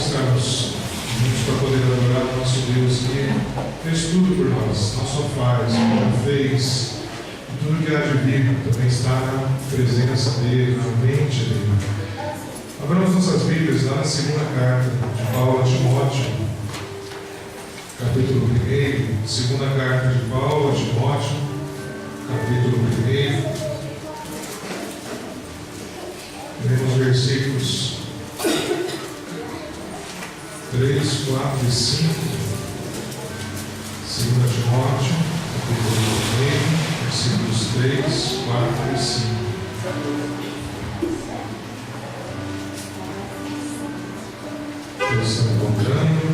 estarmos juntos para poder adorar o nosso Deus que fez tudo por nós, não só faz, já fez. Tudo que há de vir também está na presença dele, na mente dele. Abramos nossas Bíblias lá na segunda carta de Paulo a Timóteo, capítulo 1. Segunda carta de Paulo a Timóteo, capítulo 1. Lemos versículos 3, 4 e 5. 2 Timóteo, capítulo 1. Versículos 3, 4 e 5. Todos estão encontrando.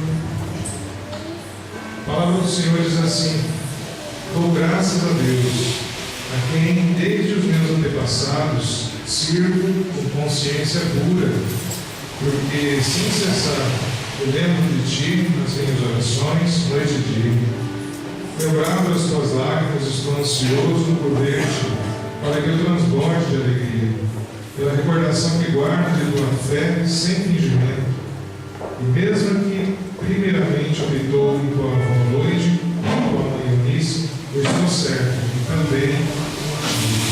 A palavra do Senhor diz assim: dou graças a Deus, a quem desde os meus antepassados sirvo com consciência pura, porque sem cessar eu lembro de ti nas minhas orações, noite e dia. Lembrado as tuas lágrimas, estou ansioso por ver-te, para que eu transborde de alegria, pela recordação que guardo de tua fé sem fingimento. E mesmo que primeiramente habitou em tua noite, em tua manhanice, eu estou certo, e também contigo.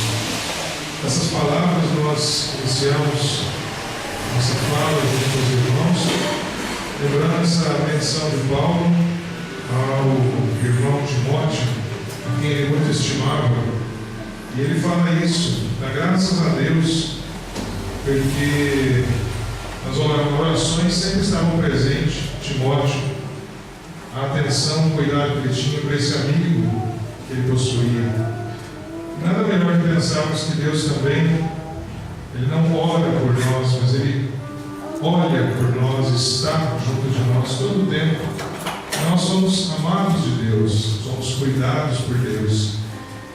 Essas palavras nós iniciamos nossa fala junto com os irmãos, lembrando essa menção de Paulo ao irmão Timóteo, a quem ele muito estimava, e ele fala isso, dá graças a Deus, porque as orações sempre estavam presentes, Timóteo, a atenção, o cuidado que ele tinha por esse amigo que ele possuía. Nada melhor que pensarmos que Deus também, ele não ora por nós, mas ele olha por nós, está junto de nós todo o tempo. Nós somos amados de Deus, somos cuidados por Deus.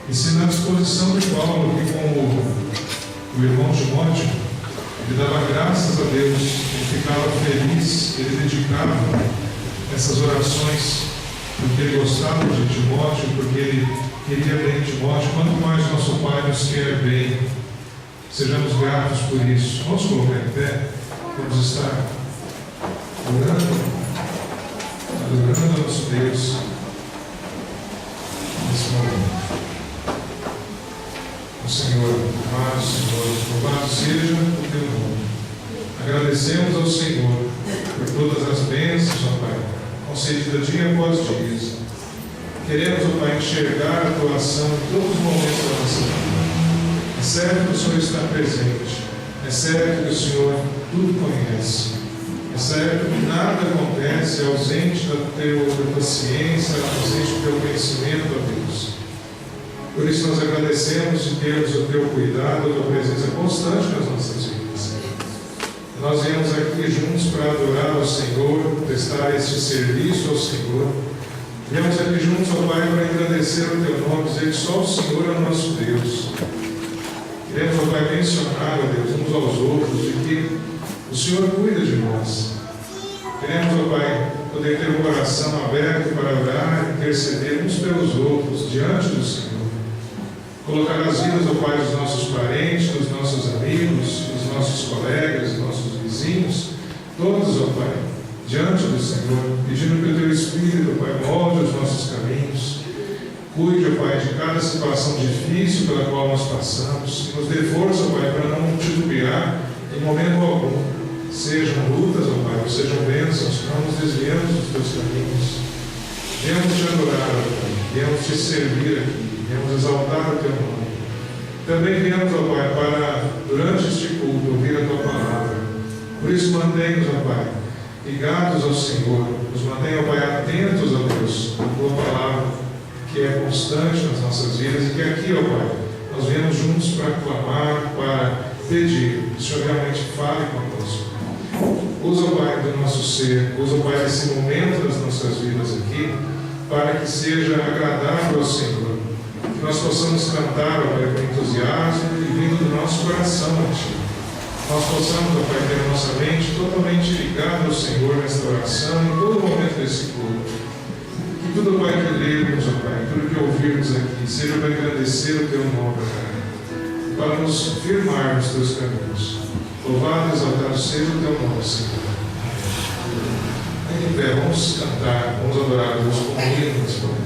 E se na disposição de Paulo, aqui com o irmão Timóteo, ele dava graças a Deus, ele ficava feliz, ele dedicava essas orações, porque ele gostava de Timóteo, porque ele queria bem Timóteo, quanto mais nosso Pai nos quer bem. Sejamos gratos por isso. Vamos colocar em pé, vamos estar orando. Adorando ao nosso Deus nesse momento. O Senhor, amado Senhor, louvado seja o teu nome. Agradecemos ao Senhor por todas as bênçãos, ó Pai, concedida dia após dia. Queremos, ó Pai, enxergar a tua ação em todos os momentos da nossa vida. É certo que o Senhor está presente, é certo que o Senhor tudo conhece. É certo que nada acontece ausente da tua ciência, ausente do teu conhecimento, ó Deus. Por isso nós agradecemos de termos o teu cuidado, a tua presença constante nas nossas vidas. Nós viemos aqui juntos para adorar ao Senhor, prestar este serviço ao Senhor. Viemos aqui juntos, ó Pai, para agradecer o teu nome, dizer que só o Senhor é o nosso Deus. Queremos, ó Pai, mencionar, ó Deus, uns aos outros, de que o Senhor cuida de nós. Queremos, ó Pai, poder ter um coração aberto para orar e interceder uns pelos outros diante do Senhor. Colocar as vidas, ó Pai, dos nossos parentes, dos nossos amigos, dos nossos colegas, dos nossos vizinhos, todos, ó Pai, diante do Senhor, pedindo que o Teu Espírito, ó Pai, molde os nossos caminhos. Cuide, ó Pai, de cada situação difícil pela qual nós passamos e nos dê força, ó Pai, para não titubear em momento algum. Sejam lutas, ó Pai, ou sejam bênçãos, não nos desviemos dos teus caminhos. Viemos te adorar, ó Pai, viemos te servir aqui, viemos exaltar o teu nome. Também viemos, ó Pai, para, durante este culto, ouvir a tua palavra. Por isso, mantenha-nos, ó Pai, ligados ao Senhor, nos mantenha, ó Pai, atentos a Deus, a tua palavra, que é constante nas nossas vidas, e que aqui, ó Pai, nós viemos juntos para clamar, para pedir, que o Senhor realmente fale conosco. Usa, ó Pai, do nosso ser, usa, ó Pai, esse momento das nossas vidas aqui, para que seja agradável ao Senhor, que nós possamos cantar, ó Pai, com entusiasmo e vindo do nosso coração a Ti. Nós possamos, ó Pai, ter a nossa mente totalmente ligada ao Senhor nesta oração, em todo momento desse culto. Que tudo, ó Pai, que lermos, ó Pai, tudo que ouvirmos aqui, seja para agradecer o Teu nome, Pai, para nos firmar nos Teus caminhos. Louvado e exaltado seja o Teu nome, Senhor. Fique em pé, vamos cantar, vamos adorar a Deus como hino nesse momento.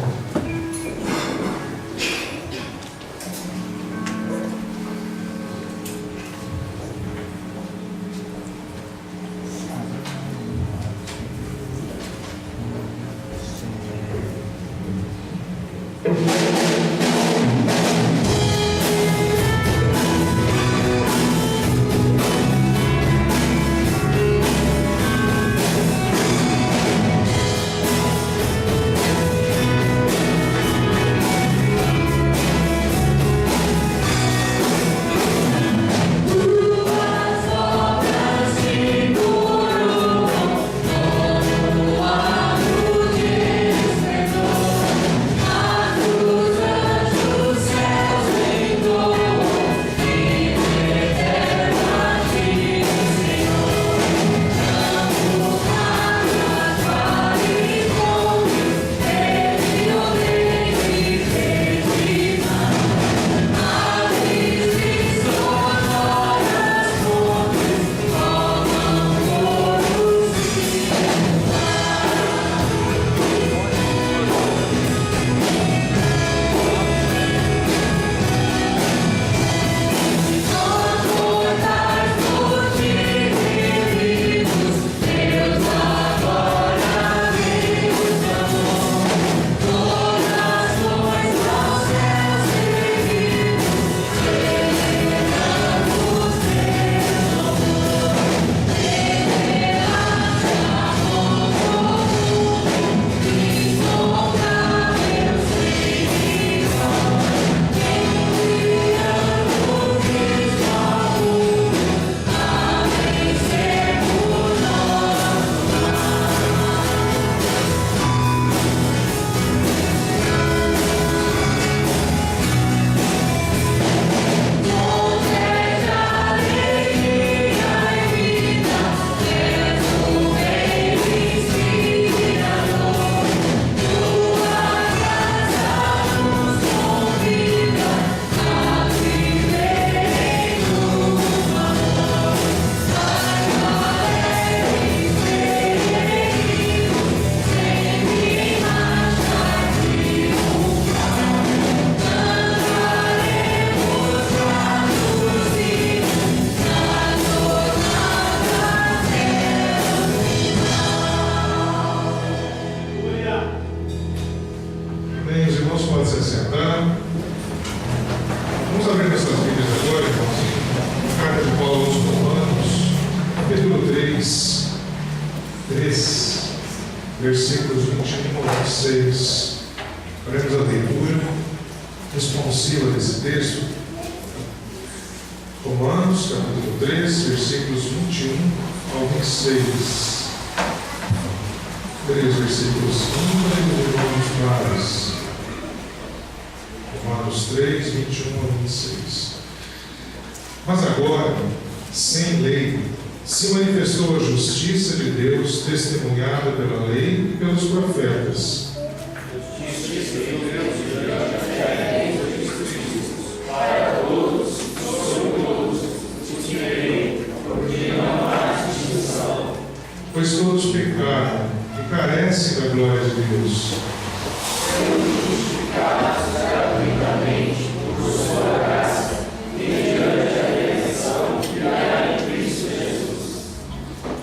Versículos 21 a 26. Faremos a leitura responsiva desse texto. Romanos, capítulo 3, versículos 21 ao 26. 3 versículos 1 e vamos mais. Romanos 3, 21 a 26. Mas agora, sem lei, se manifestou a justiça de Deus, testemunhada pela lei e pelos profetas. Justiça de Deus para todos, sobre todos, indiferente, porque não há distinção. Pois todos pecaram e carecem da glória de Deus. Justificados gratuitamente por sua graça, mediante a redenção que há em Cristo Jesus,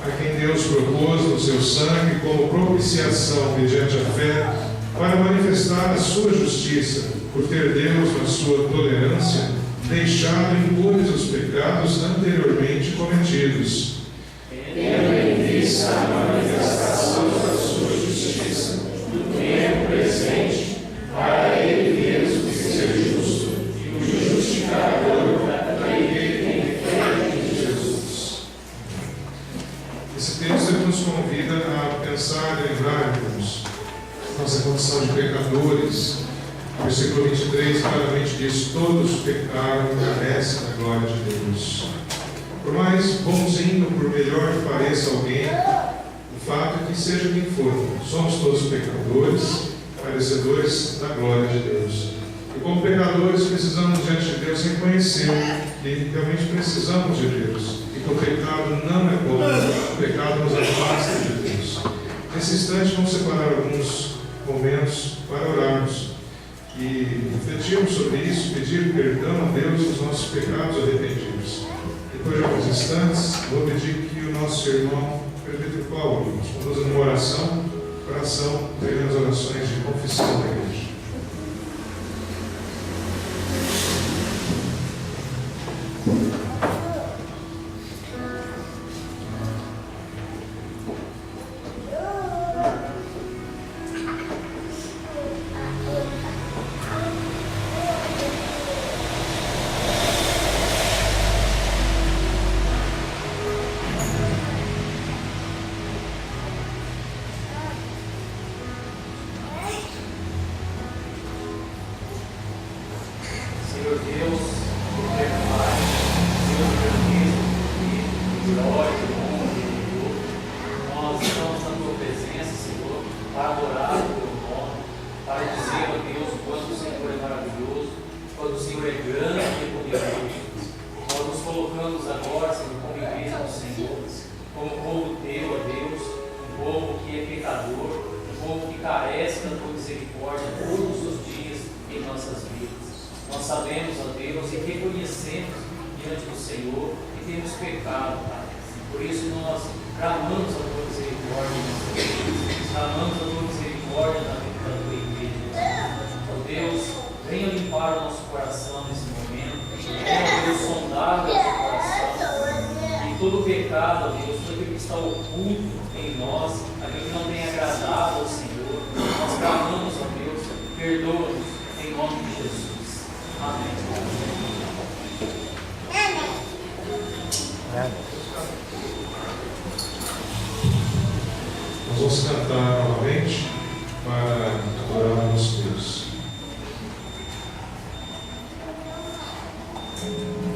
a quem Deus propôs no seu sangue como propiciação mediante a fé, para manifestar a sua justiça, por ter Deus, na sua tolerância, deixado impures os pecados anteriormente cometidos. Tendo em vista a manifestação da sua justiça, no tempo presente, para ele mesmo ser justo, e o justificador daquele que tem fé em Jesus. Esse texto nos convida a pensar e lembrar-nos nossa condição de pecadores. O versículo 23 claramente diz: todos pecaram e carecem da glória de Deus. Por mais bonzinho, por melhor que pareça alguém, o fato é que, seja quem for, somos todos pecadores, carecedores da glória de Deus. E como pecadores, precisamos diante de Deus reconhecer que realmente precisamos de Deus, e que o pecado não é bom, o pecado nos afasta de Deus. Nesse instante, vamos separar alguns momentos para orarmos e refletirmos sobre isso, pedir perdão a Deus dos nossos pecados arrependidos. Depois de alguns instantes, vou pedir que o nosso irmão Presbítero Paulo nos conduza numa oração, teremos orações de confissão da igreja. Senhor Deus, eterno Pai, Senhor grandeza, glória, honra e louvor, nós estamos na Tua presença, Senhor, para adorar o Teu nome, para dizer a Deus o quanto o Senhor é maravilhoso, quanto o Senhor é grande e poderoso. Nós nos colocamos agora, Senhor, como igreja do Senhor, como povo Teu, ó Deus, um povo que é pecador, um povo que carece da Tua misericórdia todos os dias em nossas vidas. Nós sabemos, ó Deus, e reconhecemos diante do Senhor que temos pecado, Pai. Por isso nós clamamos a Tua misericórdia em nossas vidas, clamamos a Tua misericórdia na vida da Tua igreja. Ó Deus, venha limpar o nosso coração nesse momento, venha, Deus, sondar o nosso coração, e todo pecado, ó Deus, tudo aquilo que está oculto em nós, aquilo que não tem agradado ao Senhor, nós clamamos, ó Deus, perdoa-nos em nome de Jesus. Amém. Nós vamos cantar novamente para adorar o nosso Deus. Thank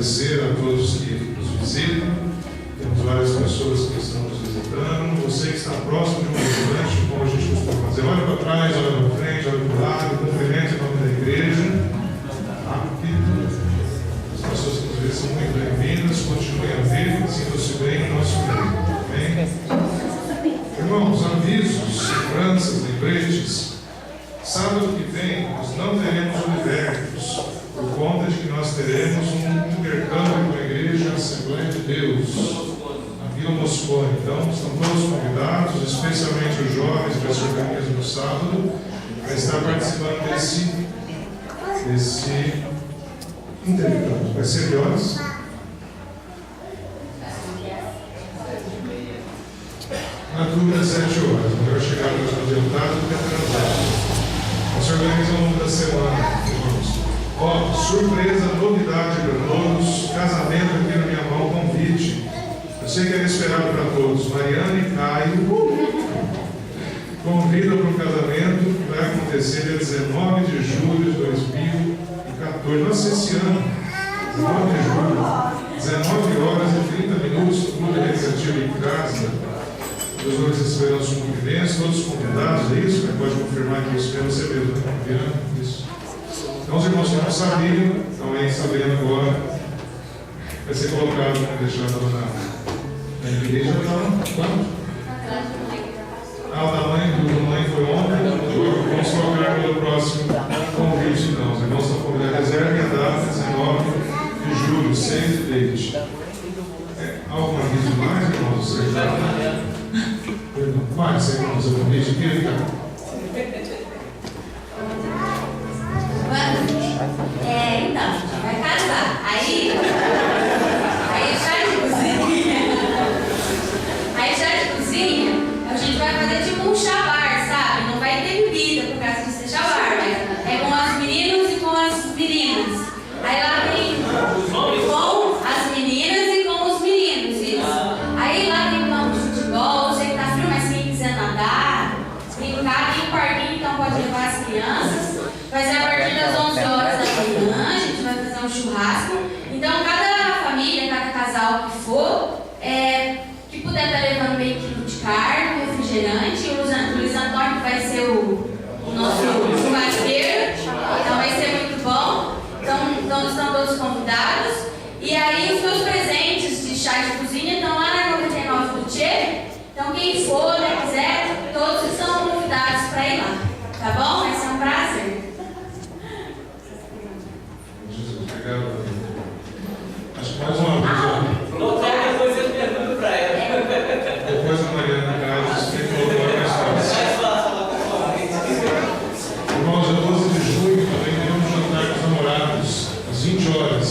agradecer a todos que nos visitam. Temos várias pessoas que estão nos visitando. Você que está próximo de um restaurante, como a gente costuma fazer, olha para trás, olha para frente, olha para o lado, cumprimento em nome da igreja. Rápido. As pessoas que nos veem são muito bem-vindas. Continuem a vir, sintam-se bem no nosso meio. Amém? Irmãos, avisos, lembranças, lembretes. Sábado que vem nós não teremos universos, por conta de que nós teremos um intercâmbio com a Igreja Assembleia de Deus, na Vila Moscone. Então, estão todos convidados, especialmente os jovens que se organizam no sábado, para estar participando desse intercâmbio. Vai ser que horas? Na dúvida, 7 horas. Melhor chegar mais adiantado do que atrasado. Nós se organizamos ao longo da semana, irmãos. Ó, surpresa, novidade para todos. Casamento aqui na minha mão, convite. Eu sei que era esperado para todos. Mariana e Caio convidam para o casamento que vai acontecer dia 19 de julho de 2014. Nossa, esse ano, 19 de julho, 19 horas e 30 minutos, Clube Recreativo em casa. Os dois receberão os cumprimentos, todos convidados, é isso? Pode confirmar que isso é você mesmo, né? Isso. Então, os irmãos que não sabiam, também sabendo agora, vai ser colocado, deixado lá na igreja. Quanto? O tamanho do mãe foi ontem. Vamos colocar pelo próximo convite, então. Os irmãos estão convidados. Reservem a data, 19 de julho, 6 de leite. Algum aviso mais, irmãos? Vocês já? Vai, você não usa o convite aqui, Ricardo? Então, vai casar. Aí chá de cozinha, a gente vai fazer tipo um chabar, sabe? Não vai ter bebida por causa de ser chabar, mas é com os meninos e com as meninas. Aí lá tem com as meninas e com os meninos, isso. Aí lá tem campo de futebol, sei que tá frio, mas quem quiser nadar, brincar, tem um parquinho, então pode levar as crianças. Vai ser a partir das 11 horas da manhã, a gente vai fazer um churrasco. Então, cada família, cada casal que for, que puder estar levando meio quilo de carne, refrigerante, o Luiz Antônio vai ser o nosso churrasqueiro, então vai ser muito bom. Então estão todos convidados. E aí, os meus presentes de chá de cozinha estão lá na 99 do Tchê. Então, quem for, quiser, todos estão convidados para ir lá. Tá bom? Vai ser um prazer. Acho que mais uma vez. Depois eu pergunto para ela. Depois a Mariana Carlos tem que colocar mais fácil. Irmãos, dia 12 de junho também teremos um jantar com os namorados, às 20 horas.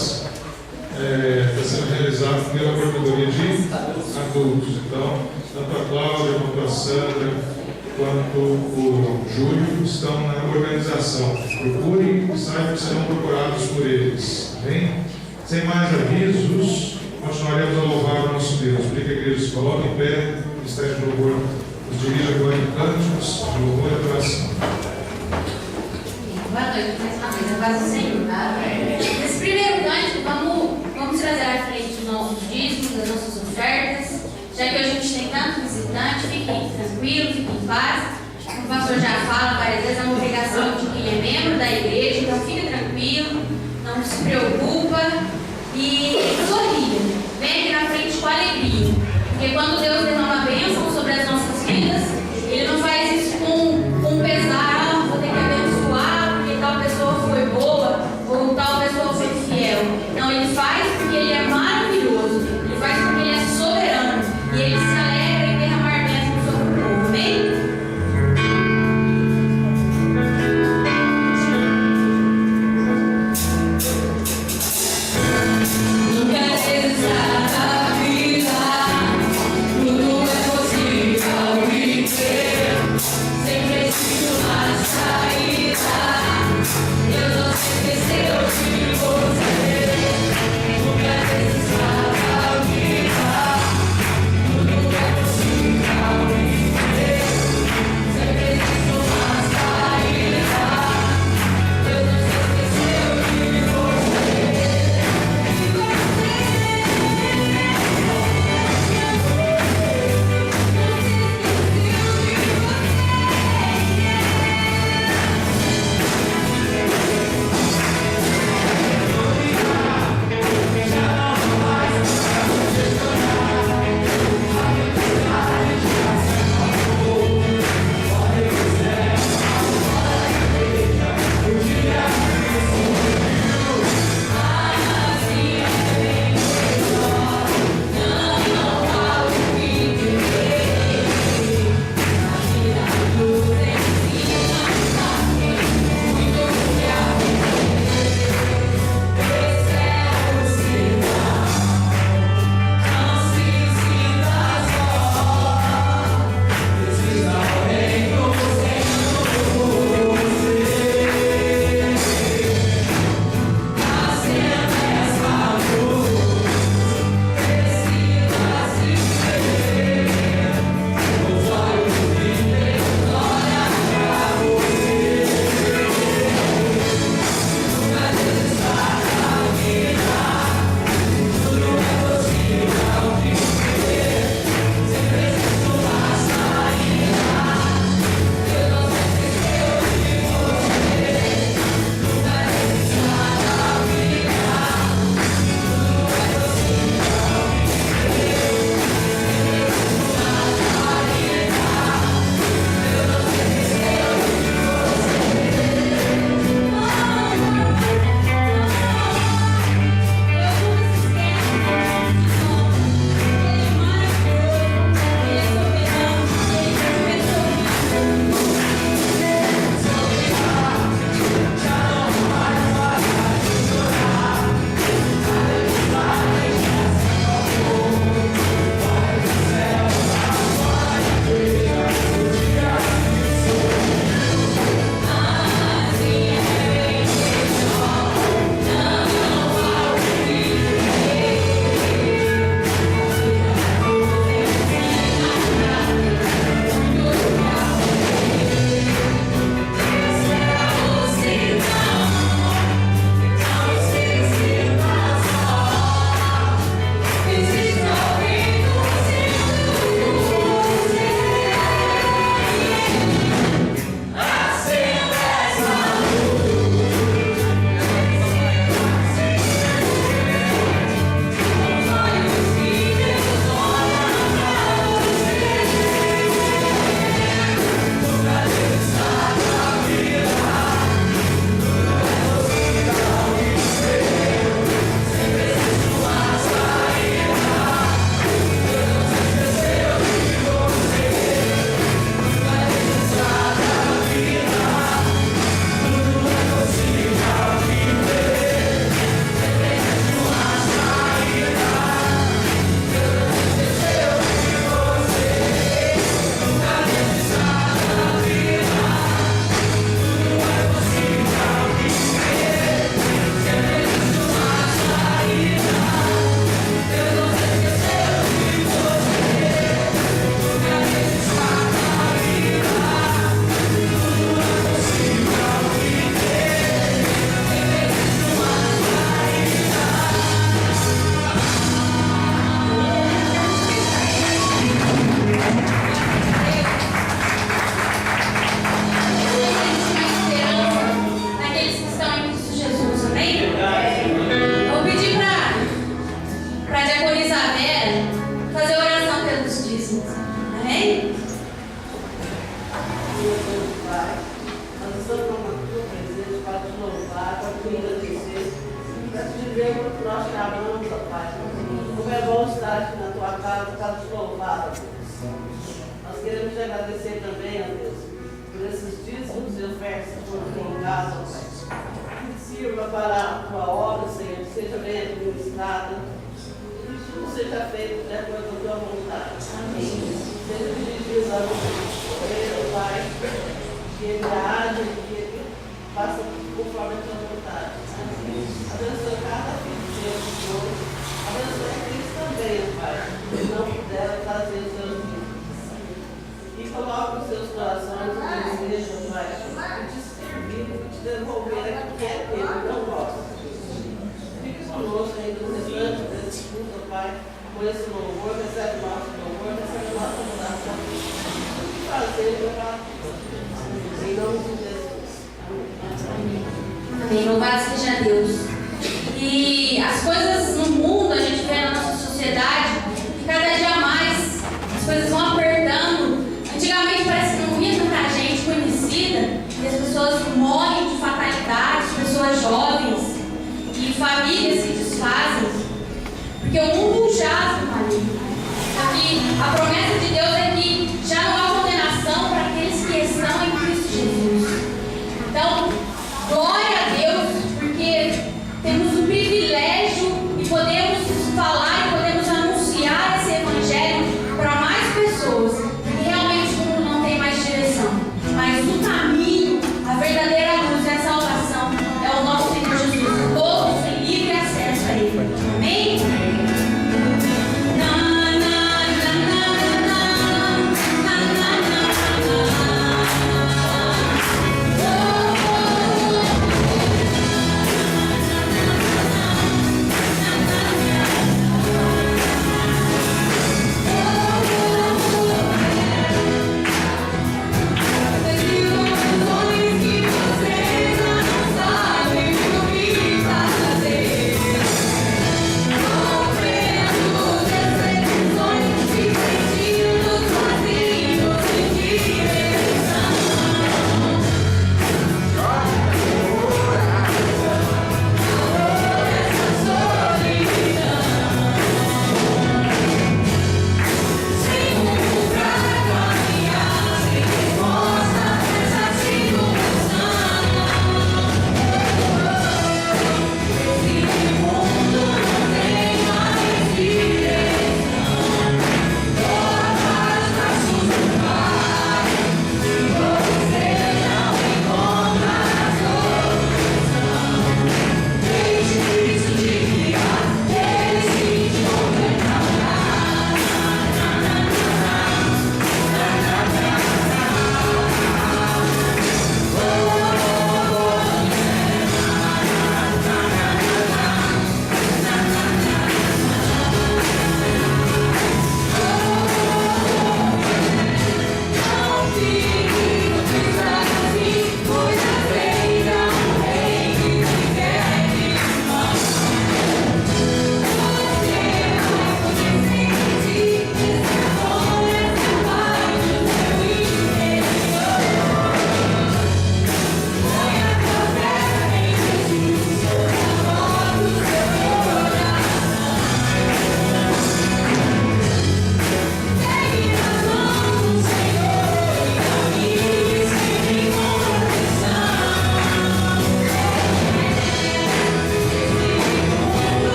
Está sendo realizado pela Coordenadoria de Adultos. Então, tanto a Cláudia quanto a Sandra quanto o Júlio estão na organização. Procurem e saibam que serão procurados por eles. Bem? Sem mais avisos, continuaremos a louvar o nosso Deus. Por que a igreja se coloca em pé, o Ministério de Louvor nos dirige agora em cânticos de louvor e adoração. Boa noite, mais uma vez, a paz do Senhor. Nesse primeiro cântico, vamos trazer à frente os nossos dízimos, as nossas ofertas, já que hoje a gente tem tanto visitante, fiquem tranquilos, fiquem em paz. Como o pastor já fala várias vezes, é uma obrigação de quem é membro da igreja, então fique tranquilo, não se preocupa e sorria. Vem aqui na frente com alegria, porque quando Deus derrama a bênção sobre as nossas vidas, Ele não faz isso com pesar, vou ter que abençoar porque tal pessoa foi boa ou tal pessoa foi fiel. Não, Ele faz porque Ele é maravilhoso, Ele faz porque Ele é soberano e Ele se alegra em derramar bênção sobre o povo. Amém? Deus não se esqueceu de você. amamos, ó Pai. Como é bom estar aqui na tua casa, casa de louvada, Deus. Nós queremos te agradecer também, ó Deus, por esses dízimos e ofertas que foram aqui em casa, ó Pai. Que sirva para a tua obra, Senhor, que seja bem administrada, que tudo seja feito de acordo com a tua vontade. Amém. Seja dirigido a você, Pai, que ele age, que ele faça conforme a tua vontade. Abençoe cada filho teu, Senhor. Abençoe aqueles também, Pai, que não puderam trazer os seus filhos. E coloque os seus corações no desejo, Pai, de te servir, de te devolver aquilo que é teu, não gosta. Fique conosco ainda no restante desse culto, Pai, com esse louvor, recebe o nosso louvor, recebe a nossa oração. O que fazer, meu Pai? Em nome de Jesus. Amém. Amém. Louvado seja Deus. E as coisas no mundo, a gente vê na nossa sociedade, que cada dia mais as coisas vão apertando. Antigamente parece que não vinha tanta gente conhecida e as pessoas morrem de fatalidades, pessoas jovens e famílias se desfazem, porque o mundo jaz no maligno. Aqui a promessa de Deus é que já não há condenação para aqueles que estão em Cristo Jesus. Então, glória a Deus, porque temos o privilégio e podemos falar e podemos anunciar esse evangelho para mais pessoas, porque realmente o mundo não tem mais direção, mas o caminho, a verdadeira luz e a salvação é o nosso Senhor Jesus. Todos têm livre acesso a Ele. Amém? Na, na, na, na, na.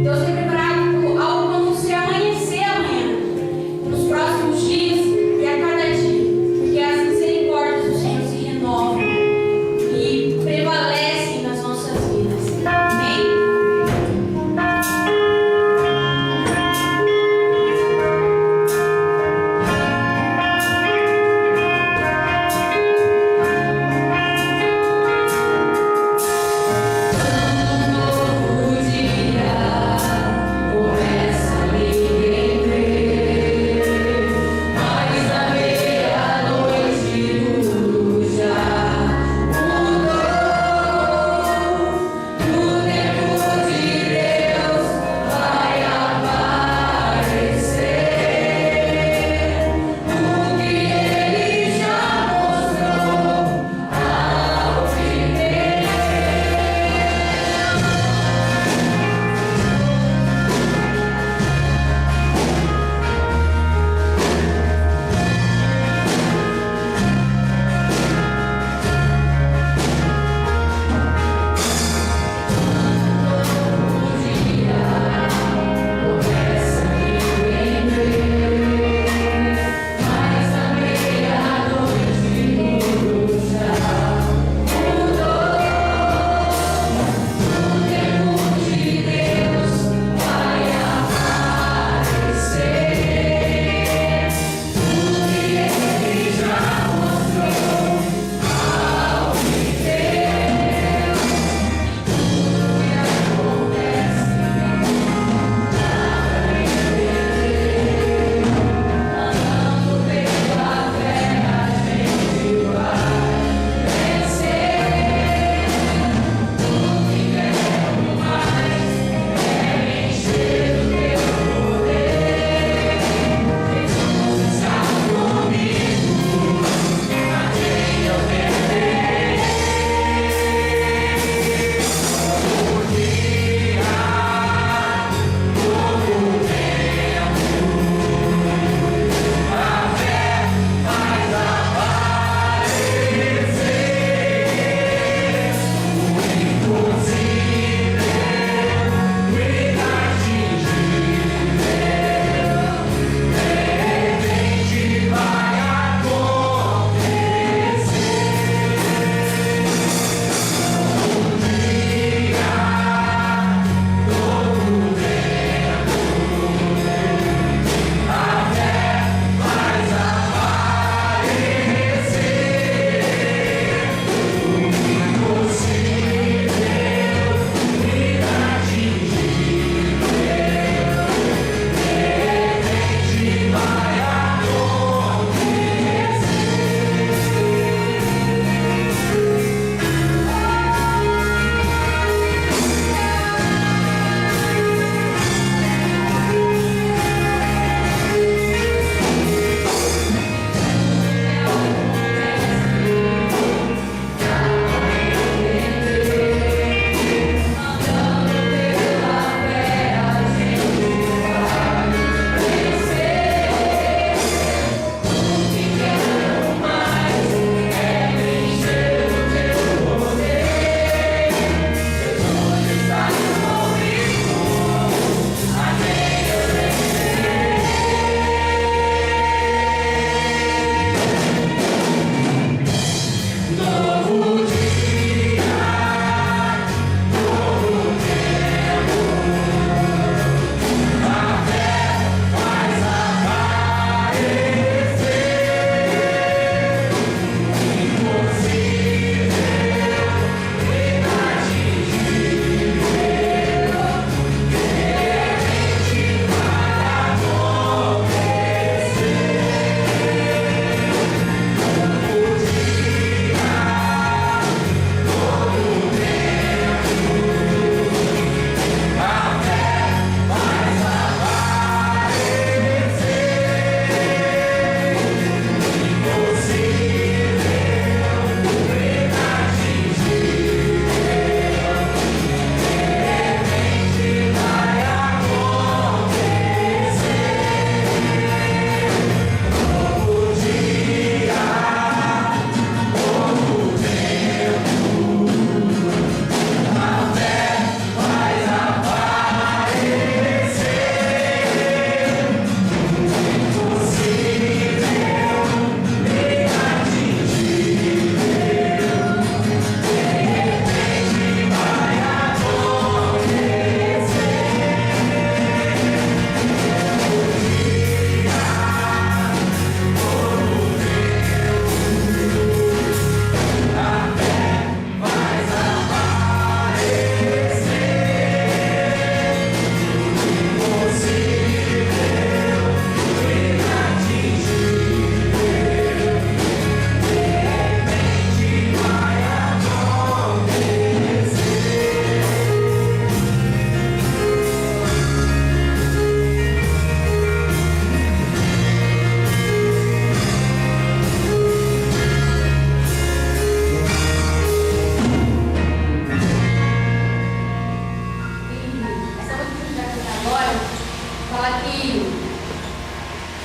Deus tem preparado algo quando você amanhecer amanhã, nos próximos dias e a cada dia, porque as misericórdias do Senhor se renovam e prevalecem nas nossas vidas. Amém? Um novo dia.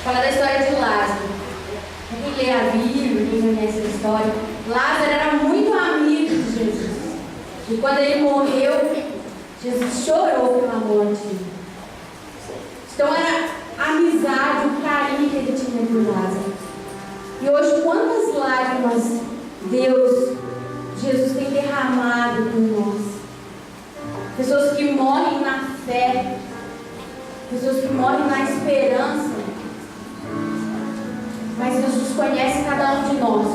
Fala da história de Lázaro. Quem lê a Bíblia, quem conhece a história, Lázaro era muito amigo de Jesus. E quando ele morreu, Jesus chorou pela morte dele. Então era a amizade, o carinho que ele tinha por Lázaro. E hoje, quantas lágrimas Jesus tem derramado por nós. Pessoas que morrem na fé, pessoas que morrem na esperança. Mas Jesus conhece cada um de nós.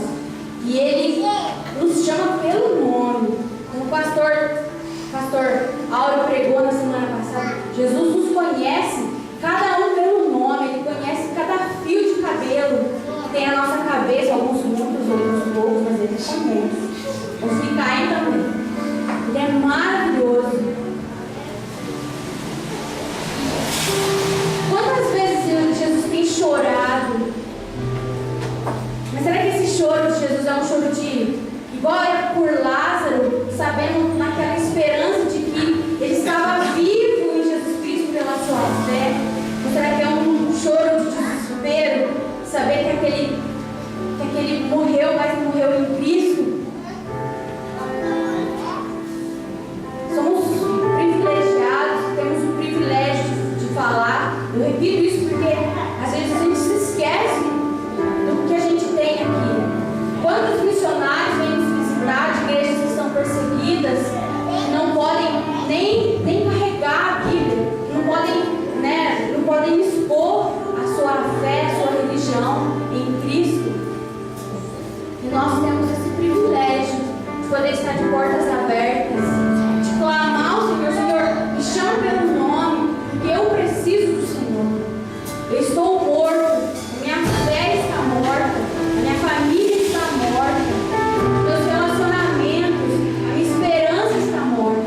E Ele nos chama pelo nome. Como o pastor Áureo pregou na semana passada, Jesus nos conhece cada um pelo nome. Ele conhece cada fio de cabelo que tem a nossa cabeça, alguns muitos, outros poucos, mas Ele conhece. Os que caem também. Ele é maravilhoso. Quantas vezes Jesus tem chorado? Mas será que esse choro de Jesus é um choro de igual era por Lázaro, sabendo naquela esperança de que ele estava vivo em Jesus Cristo pela sua fé? Ou será que é um choro de desespero, saber que aquele morreu, mas morreu em Cristo? Somos privilegiados, temos o privilégio de falar. Eu repito isso porque às vezes a gente se esquece do que a gente tem aqui. Quantos missionários vêm nos visitar de igrejas que estão perseguidas, que não podem nem carregar a Bíblia, não podem expor a sua fé, a sua religião em Cristo. E nós temos esse privilégio de poder estar de portas abertas, de clamar ao Senhor: Senhor, me chama pelo nome, porque eu preciso do Senhor. Eu estou morto, a minha fé está morta, a minha família está morta, meus relacionamentos, a minha esperança está morta,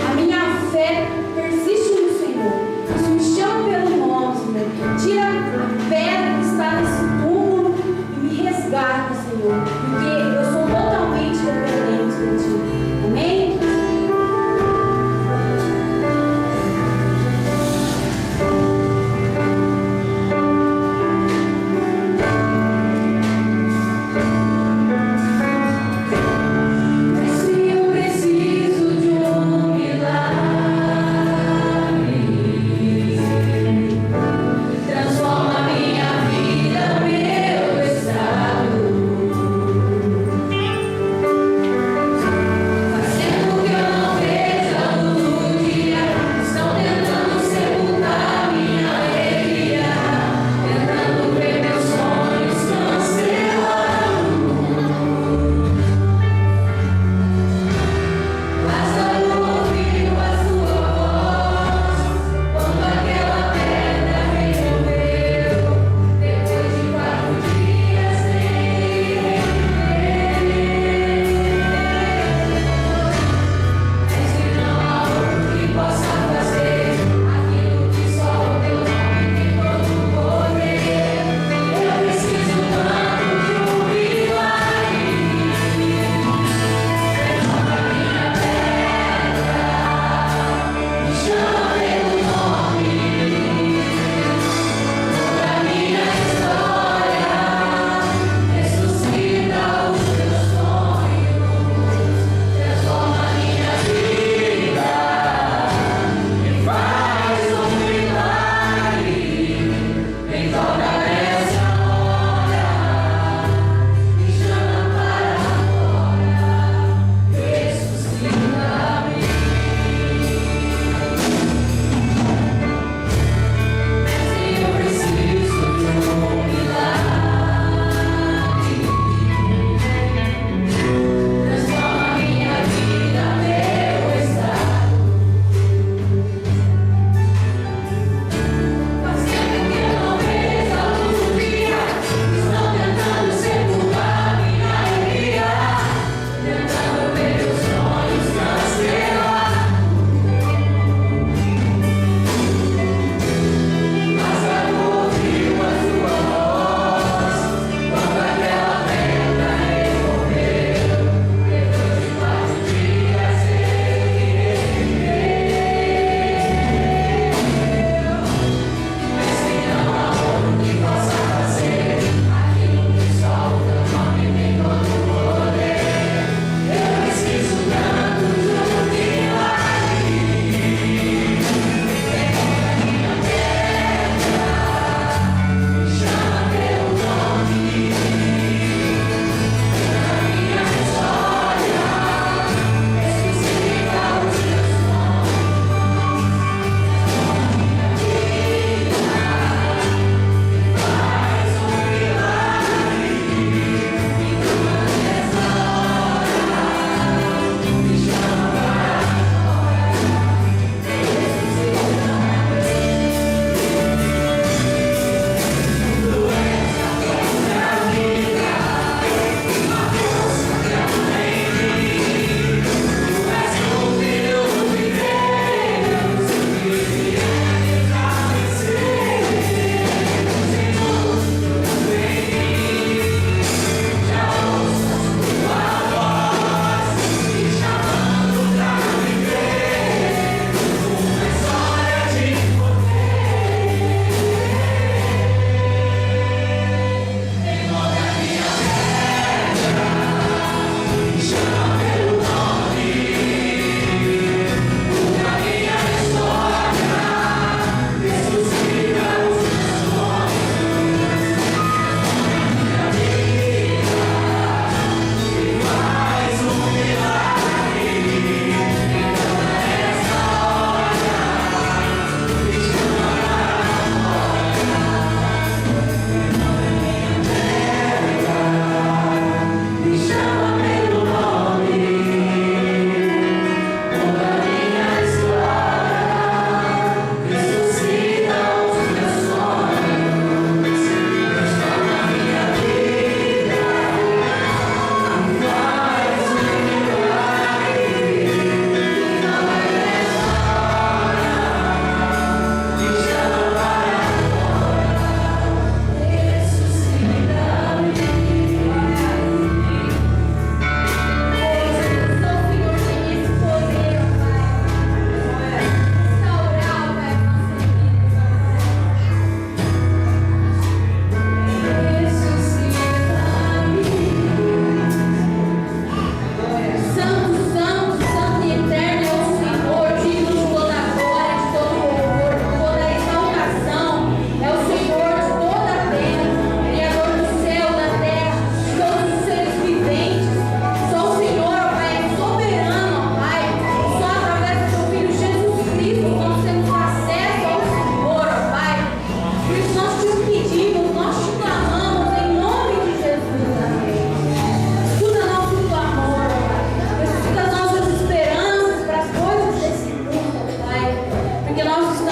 a minha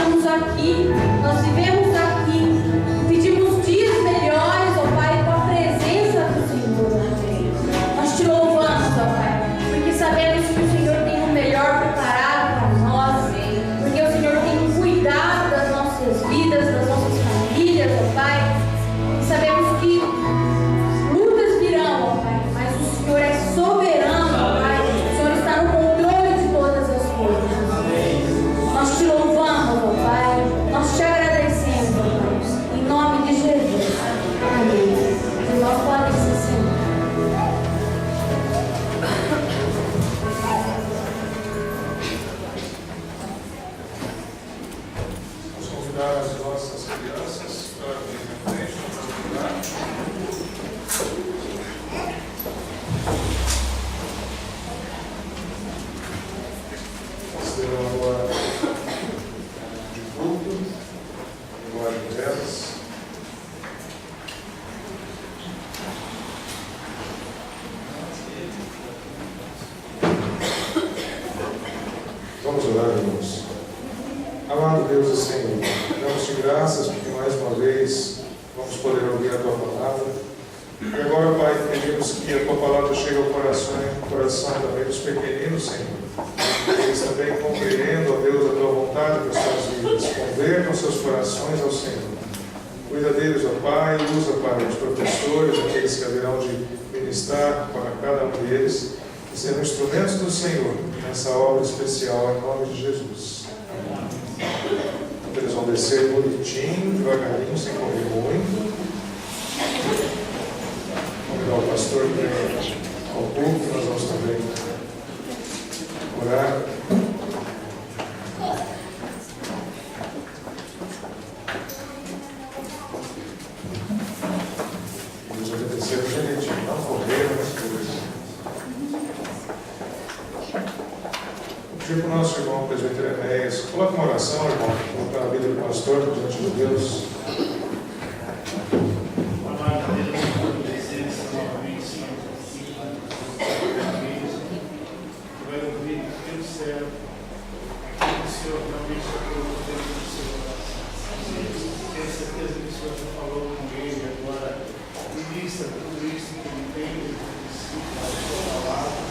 estamos aqui, nós vivemos aqui, pedimos dias melhores, ó Pai, com a presença do Senhor. Nós te louvamos, ó Pai, porque sabemos que o Senhor tem o melhor preparado para nós, porque o Senhor tem cuidado das nossas vidas, das nossas famílias, ó Pai, e sabemos que lutas virão, ó Pai, mas o Senhor é soberano, ó Pai, o Senhor está no controle de todas as coisas. Nós te louvamos, ó Pai, nós te agradecemos, ó Pai, em nome de Jesus. Amém. E nós podemos se sentar. Vamos convidar as nossas crianças para vir à frente, para ajudar. Serão agora de culto, linguagem delas. Vamos orar, irmãos. Amado Deus e Senhor, damos-te graças porque mais uma vez vamos poder ouvir a Tua palavra. E agora, Pai, pedimos que a Tua palavra chegue ao coração também dos pequeninos, Senhor. Eles também compreendam, ó Deus, a Tua vontade para as suas vidas. Convertam seus corações ao Senhor. Cuida deles, ó Pai, usa, Pai, os professores, aqueles que haverão de ministrar para cada um deles, e serão instrumentos do Senhor nessa obra especial, em nome de Jesus. Eles vão descer bonitinho, devagarinho, sem correr muito. Convidar o pastor para ir ao púlpito, nós vamos também orar. Vamos obedecer direitinho, não correr nas coisas. Tipo o nosso irmão presbítero Enéas, coloca uma oração, irmão, colocar a vida do pastor diante de Deus. Amado Deus, tua presença novamente, Senhor, tu vai ouvir pelo céu aquilo que o Senhor realmente falou dentro do seu coração. Tenho certeza que o Senhor já falou com ele agora, ministra tudo isso que ele tem, ele precisa da sua palavra.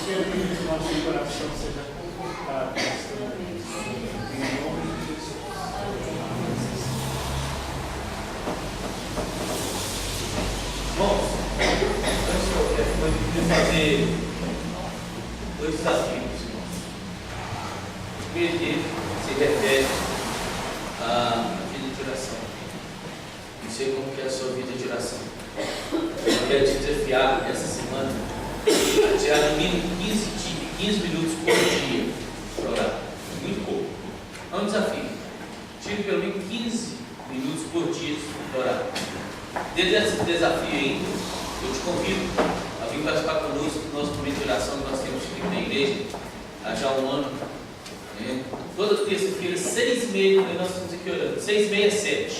Permite que o nosso coração seja confortado nesta noite. Em nome de Jesus. Bom, eu queria fazer dois desafios. O primeiro dele se refere à vida de oração. Não sei como que é a sua vida de oração. Eu quero te desafiar essa semana a tirar no mínimo 15 minutos por dia para orar. Muito pouco. É um desafio. Tire pelo menos 15 minutos por dia para orar. Dentro desse desafio ainda, eu te convido a vir participar conosco do nosso momento de oração que nós temos aqui na igreja há já um ano. Toda terça-feira, 6h30, nós estamos aqui orando. 6h30, 7h.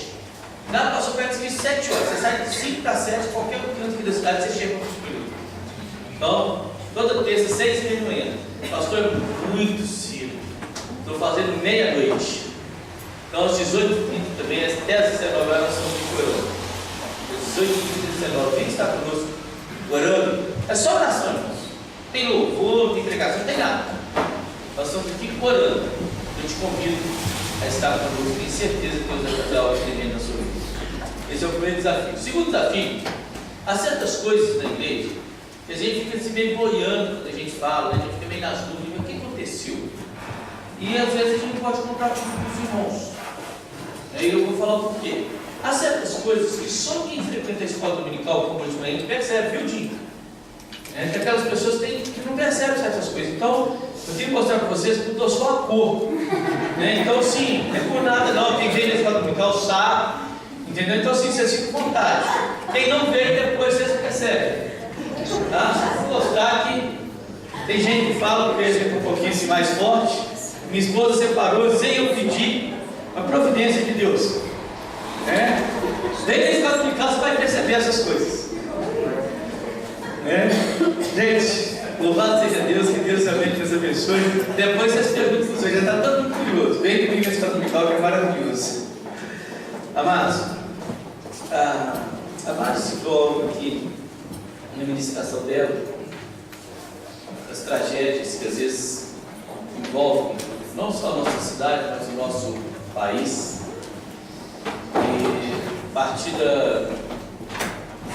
Dá para sua perto de 7 horas. Você sai de 5 para 7, qualquer canto aqui da cidade, você chega com o. Então, toda terça, 6h30 da manhã. Pastor, muito cedo. Estou fazendo meia-noite. Então, às 18h30 também, até às 19h nós estamos aqui orando. Às 18h30, 19h, vem estar conosco orando. É só oração, irmãos. Tem louvor, não tem pregação, não tem nada. Nós estamos aqui orando. Eu te convido a estar conosco. Tenho certeza que Deus vai fazer algo tremendo na sua vida. Esse é o primeiro desafio. O segundo desafio: há certas coisas na igreja que a gente fica se meio boiando quando a gente fala, né? A gente fica meio nas dúvidas, mas o que aconteceu? E às vezes a gente não pode comprar tudo com os irmãos. Aí eu vou falar o porquê. Há certas coisas que só quem frequenta a escola dominical, como hoje, a gente percebe, viu, Dinho? Que aquelas pessoas que não percebem certas coisas. Então, eu tenho que mostrar para vocês que mudou só a cor. Então, sim, não é por nada não. Quem veio na escola dominical sabe, entendeu? Então, sim, vocês ficam com vontade. Quem não veio, depois vocês percebem. Tá? Só para mostrar que tem gente que fala, porque a gente é um pouquinho assim, mais forte. Minha esposa separou sem eu pedir a providência de Deus. Desde a escola dominical você vai perceber essas coisas. Gente, louvado seja Deus, que Deus realmente nos abençoe. Depois vocês perguntam para vocês, já está todo mundo maravilhoso. Vem domingo nesse dominical que é maravilhoso. Amados, a Márcia citou algo aqui na ministração dela, das tragédias que às vezes envolvem não só a nossa cidade, mas o nosso país. E a partir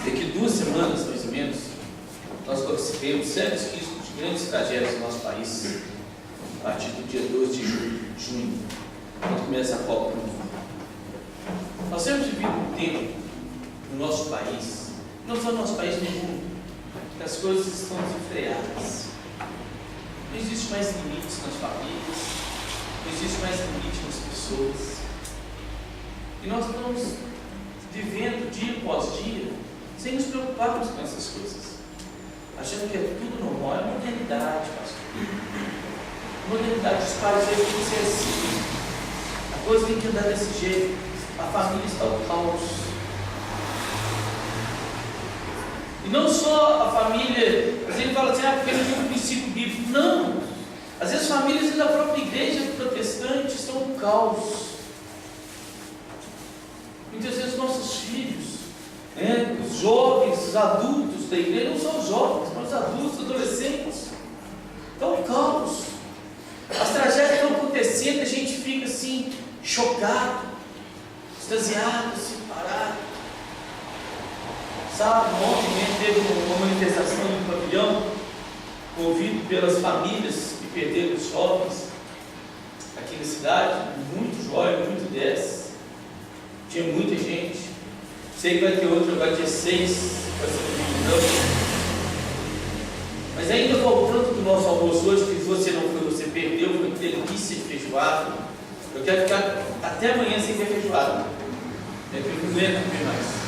daqui 2 semanas, mais ou menos, nós participamos sérios riscos de grandes tragédias no nosso país, a partir do dia 2 de junho, quando começa a Copa do Mundo. Nós temos vivido um tempo no nosso país, não só no nosso país, no mundo, que as coisas estão desenfreadas. Não existe mais limites nas famílias, não existe mais limite nas pessoas. E nós estamos vivendo dia após dia sem nos preocuparmos com essas coisas, achando que é tudo normal. É modernidade, pastor. Modernidade, os pais veem que você é assim. A coisa tem que andar desse jeito. A família está ao caos. E não só a família, às vezes ele fala assim, porque não tem um princípio bíblico. Não! Às vezes famílias da própria igreja protestante estão no caos. Muitas vezes nossos filhos, os jovens, os adultos da igreja, não só os jovens, mas os adultos, os adolescentes, estão no caos. As tragédias estão acontecendo, a gente fica assim, chocado, extasiado, assim, parado. Sabe, ontem mesmo teve uma manifestação no pavilhão, convido pelas famílias que perderam os jovens aqui na cidade, muito jovem, muito 10. Tinha muita gente. Sei que vai ter outro agora dia 6, vai ser domingo. Mas ainda voltando do nosso almoço hoje, que você não foi, você perdeu, foi delícia de feijoada. Eu quero ficar até amanhã sem ter feijoada. Eu não aguento comer mais.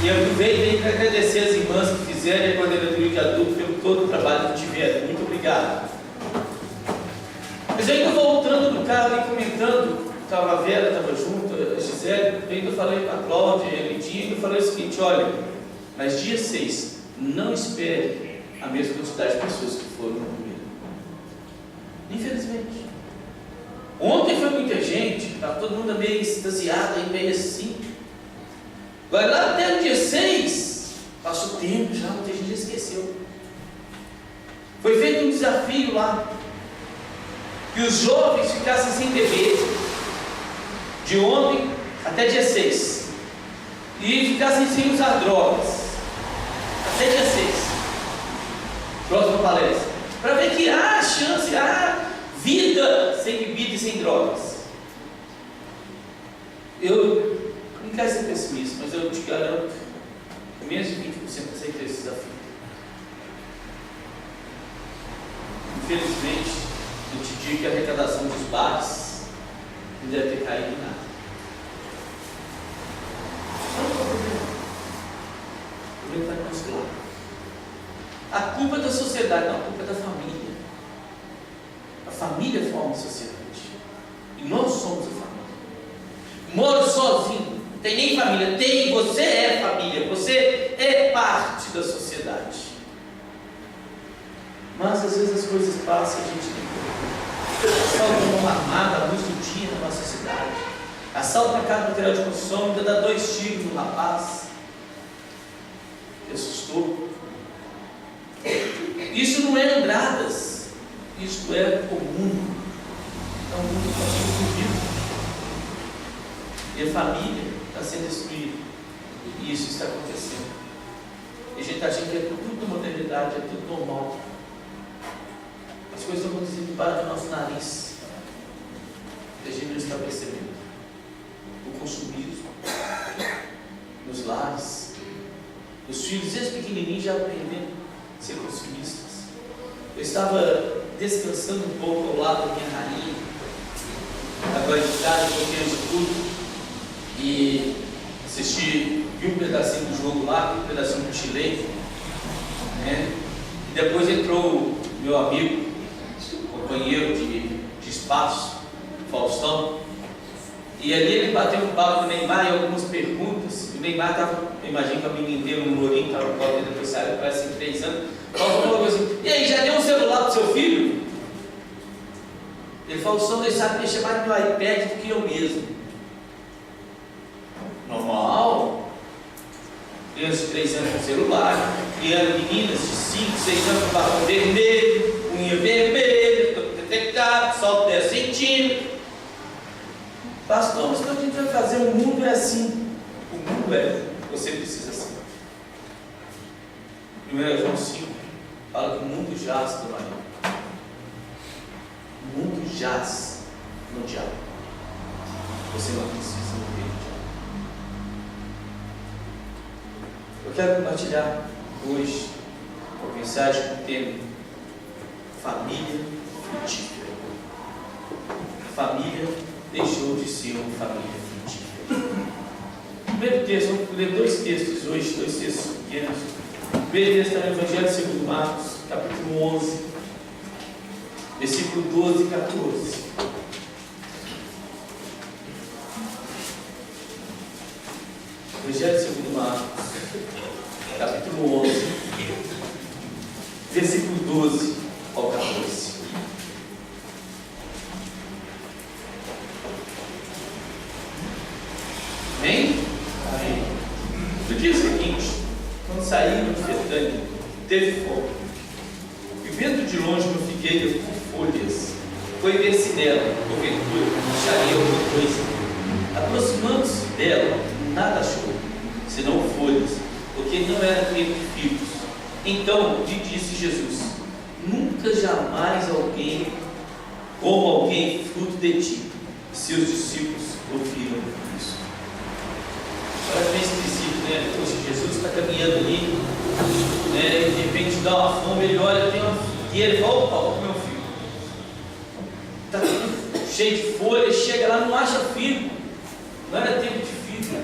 E eu aproveitei para agradecer as irmãs que fizeram a coordenadoria de adulto pelo todo o trabalho que tiveram. Muito obrigado. Mas eu ainda voltando no carro e comentando, estava a Vera, estava junto, a Gisele, eu ainda falei para a Cláudia, a Lidinha, ainda falei o seguinte: olha, mas dia 6, não espere a mesma quantidade de pessoas que foram no primeiro. Infelizmente. Ontem foi muita gente, estava todo mundo meio extasiado, meio assim. Vai lá até o dia 6, passou tempo já, muita gente já esqueceu. Foi feito um desafio lá, que os jovens ficassem sem beber, de ontem até dia 6, e ficassem sem usar drogas, até dia 6, próxima palestra, para ver que há chance, há vida sem bebida e sem drogas. Eu não quero ser pessimista, mas eu te garanto que menos de 20% aceita esse desafio. Infelizmente, eu te digo que a arrecadação dos bares não deve ter caído em nada. Não é o problema. O problema está no nosso lado. A culpa é da sociedade, não, a culpa é da família. A família forma a sociedade. E nós somos a família. Moro sozinho. Não tem nem família, tem, você é família, você é parte da sociedade. Mas às vezes as coisas passam e a gente tem que assalto a mão armada, a luz do dia na nossa cidade. Assalto na casa do material de construção, ainda dá 2 tiros no rapaz. Que assustou. Isso não é Andradas, isso é comum. É um mundo que nós estamos vivendo. E a família está sendo destruída. E isso está acontecendo. E a gente está achando que é tudo modernidade, é tudo normal. As coisas estão acontecendo embaixo do nosso nariz. E a gente não está percebendo. O consumismo nos lares. Os filhos, desde pequenininhos, já aprendendo a ser consumistas. Eu estava descansando um pouco ao lado da minha rainha, agora de tarde, um pouquinho de tudo. E vi um pedacinho do jogo lá, um pedacinho do Chile, né? E depois entrou meu amigo, companheiro de espaço, Faustão, e ali ele bateu um papo com o Neymar e algumas perguntas. O Neymar estava, imagina, com a menina inteira no Lourinho, estava no colo dele, depois saiu, parece em 3 anos. Falou assim: e aí, já deu um celular para o seu filho? Ele falou: o som desse sabe mexer mais no meu iPad do que eu mesmo. Normal. Crianças de 3 anos com celular, meninas de 5, 6 anos com batom vermelho, unha vermelha, detectado, salto 10 centímetros. Pastor, mas o que a gente vai fazer? O mundo é assim. O mundo é. Você precisa ser. 1 João 5 fala que o mundo jaz do marido. O mundo jaz no diabo. Você não precisa morrer no diabo. Eu quero compartilhar hoje uma mensagem com o tema família frutífera. Família deixou de ser uma família frutífera. Primeiro texto, vamos ler 2 textos hoje, 2 textos pequenos. O primeiro texto está no Evangelho segundo Marcos, capítulo 11, versículo 12 e 14. Evangelho segundo Marcos, capítulo 11, versículo 12 ao 14. Amém? Amém. No dia seguinte, quando saíram de Betânia, teve fome. E vendo de longe uma figueira com folhas, foi ver se dela, porventura, acharia alguma coisa. Aproximando-se dela, nada achou, senão folhas, porque não era tempo de figos. Então lhe disse Jesus: nunca jamais como alguém fruto de ti. E seus discípulos ouviram isso. Parece bem esquisito, né? Poxa, Jesus está caminhando ali, né? E de repente dá uma fome, ele olha, tem uma figueira, ele fala: opa, vou comer um figo. Está cheio de folhas, chega lá, não acha figo. Não era tempo de figo.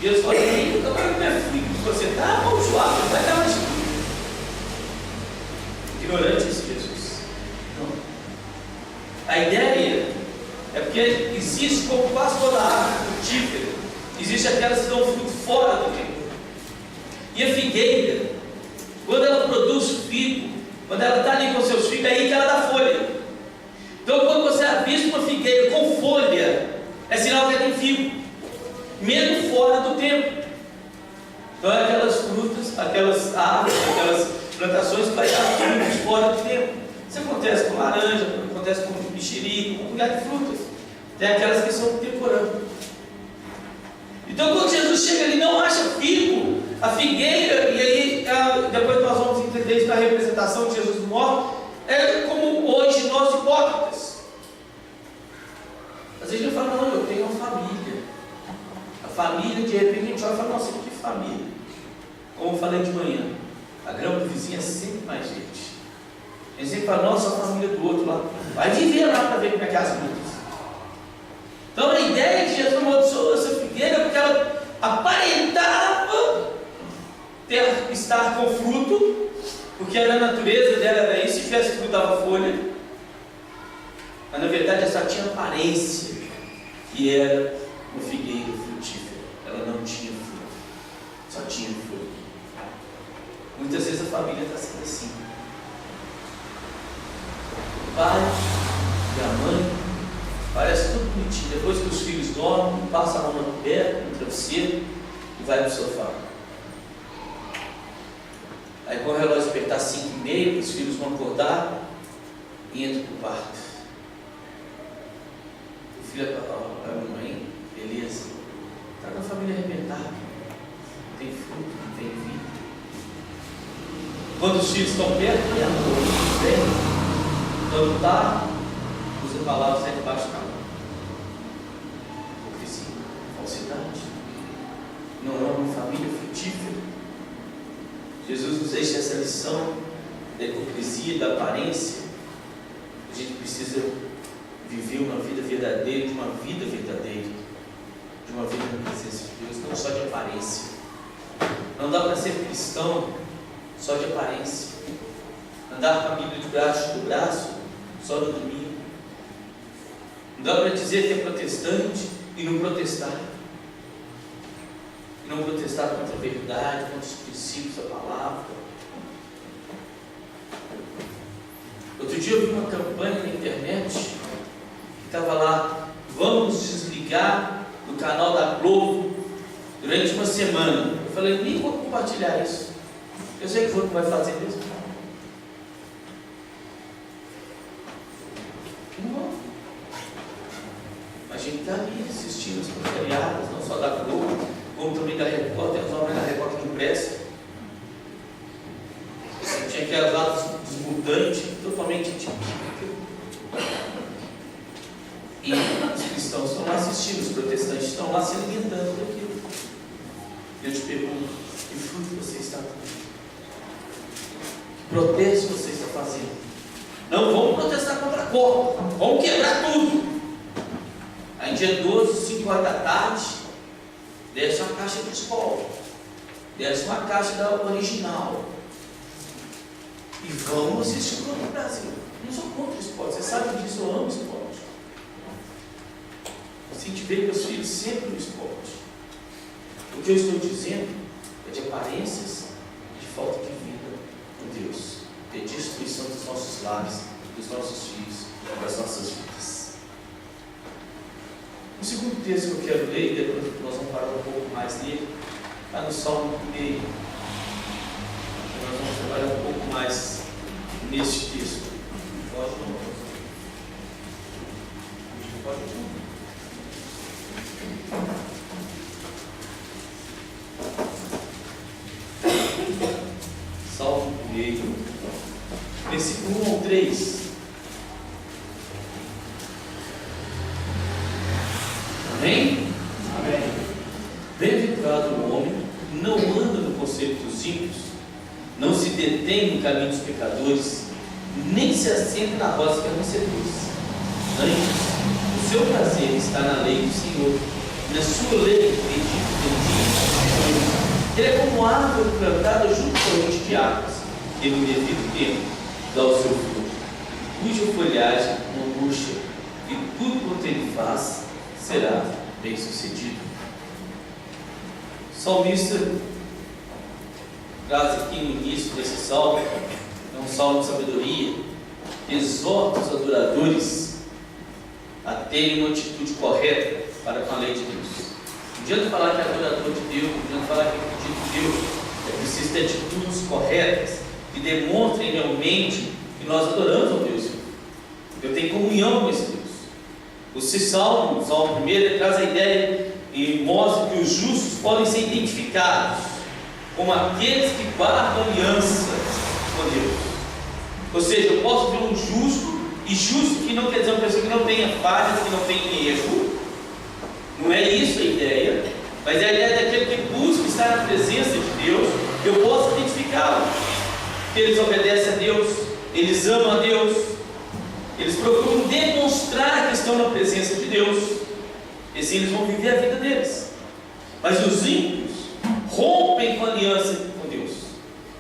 Jesus fala: nunca vai comer figo. Você está amaldiçoado, não vai dar mais figo. Ignorante esse Jesus. Não. A ideia é porque existe, como quase toda árvore frutífera, existe aquelas que dão fruto fora do tempo. E a figueira, quando ela produz figo, quando ela está ali com seus figos, é aí que ela dá folha. Então, quando você avista uma figueira com folha, é sinal que ela tem figo, mesmo fora do tempo. Então, é aquelas frutas, aquelas árvores, aquelas plantações que vai dar frutos fora do tempo. Isso acontece com laranja, acontece com mexerico, com um lugar de frutas. Tem aquelas que são temporâneas. Então, quando Jesus chega ali, não acha figo, a figueira, e aí depois nós vamos entender isso na representação de Jesus morto, é como hoje nós hipócritas. Às vezes a gente fala: não, eu tenho uma família. A família, de repente, a gente olha e fala: nossa, que família. Como eu falei de manhã, a grama do vizinho é sempre mais gente. A gente sempre fala: nossa, a família do outro lá. Vai viver lá para ver como é que é as lutas. Então a ideia de Jesus amaldiçoou essa figueira porque ela aparentava estar com fruto, porque a natureza dela era isso, se tivesse fruto dava folha, mas na verdade ela só tinha aparência que era uma figueira frutífera. Ela não tinha fruto, só tinha folha. Muitas vezes a família está sendo assim. O pai e a mãe parece tudo bonitinho. Depois que os filhos dormem, passa a mão na coberta, no travesseiro e vai para o sofá. Aí quando o relógio apertar 5h30, os filhos vão acordar e entram para o quarto. O filho fala: ó, mamãe, beleza, está com a família arrebentada, não tem fruto, não tem vida. Quando os filhos estão perto, e a mão vem, então está, usa palavras aí debaixo da mão. Hipocrisia, falsidade. Não é uma família frutífera. Jesus nos deixa essa lição da hipocrisia, da aparência. A gente precisa viver uma vida verdadeira, de uma vida verdadeira, de uma vida na presença de Deus, não só de aparência. Não dá para ser cristão só de aparência. Andar com a Bíblia de braço do braço só no domingo. Não dá para dizer que é protestante e não protestar. E não protestar contra a verdade, contra os princípios da palavra. Outro dia eu vi uma campanha na internet internet, que estava lá: vamos desligar do canal da Globo durante uma semana. Eu falei: nem vou compartilhar isso. Eu sei que o outro vai fazer mesmo. Não vou. A gente está ali assistindo as porcariadas, não só da Globo, como também da Record. Tem as obras da Record que não prestam. Tinha aquelas latas desmutantes, totalmente e os cristãos estão lá assistindo, os protestantes estão lá se alimentando daquilo. Eu te pergunto: que fruto você está dando? Que protesto você está fazendo? Não vamos protestar contra a Copa, vamos quebrar tudo. Aí dia 12, 5 horas da tarde, desce uma caixa de escola, desce uma caixa da original. E vamos assistir o Copa do Brasil. Eu não sou contra o esporte, você sabe disso, eu amo esporte. Incentivei meus filhos sempre no esporte. O que eu estou dizendo é de aparências e de falta de vida com Deus, de destruição dos nossos lares, dos nossos filhos, das nossas vidas. O segundo texto que eu quero ler, e depois nós vamos parar um pouco mais nele, está no Salmo 1. Nós vamos trabalhar um pouco mais neste texto. Pode não? Pode não? Salmo 1, versículo 1 ao 3. Amém? Amém. Bem-aventurado o homem que não anda no conselho dos ímpios, não se detém no caminho dos pecadores, nem se assenta na roda dos escarnecedores. Antes, o seu prazer está na lei do Senhor, na sua lei medita. Ele é como árvore plantada junto à corrente de águas, que no devido tempo dá o seu fruto, cuja folhagem não murcha, e tudo quanto ele faz será bem sucedido. O salmista traz aqui no início desse salmo, é um salmo de sabedoria, exorta os adoradores a terem uma atitude correta para com a lei de Deus. Não adianta falar que é adorador de Deus, não adianta falar que é pedido de Deus, é preciso ter atitudes corretas que demonstrem realmente que nós adoramos ao Deus. Eu tenho comunhão com esse Deus. O Salmo 1, ele traz a ideia e mostra que os justos podem ser identificados como aqueles que guardam aliança com Deus. Ou seja, eu posso ver um justo, e justo que não quer dizer uma pessoa que não tenha falhas, que não tenha erro. Não é isso a ideia, mas é a ideia daquele que busca estar na presença de Deus. Eu posso identificá-lo, que eles obedecem a Deus, eles amam a Deus, eles procuram demonstrar que estão na presença de Deus, e assim eles vão viver a vida deles. Mas os ímpios rompem com a aliança com Deus,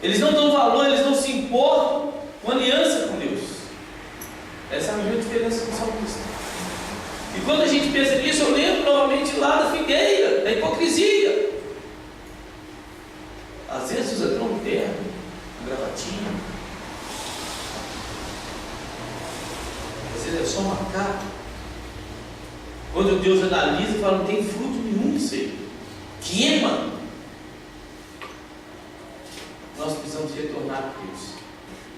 eles não dão valor, eles não se importam com a aliança com Deus. Essa é a mesma diferença do salmista. E quando a gente pensa nisso, eu lembro novamente lá da figueira, da hipocrisia. Às vezes usa até um terno, uma gravatinha, às vezes é só uma capa. Quando Deus analisa e fala: não tem fruto nenhum nisso aí, queima. Nós precisamos retornar a Deus,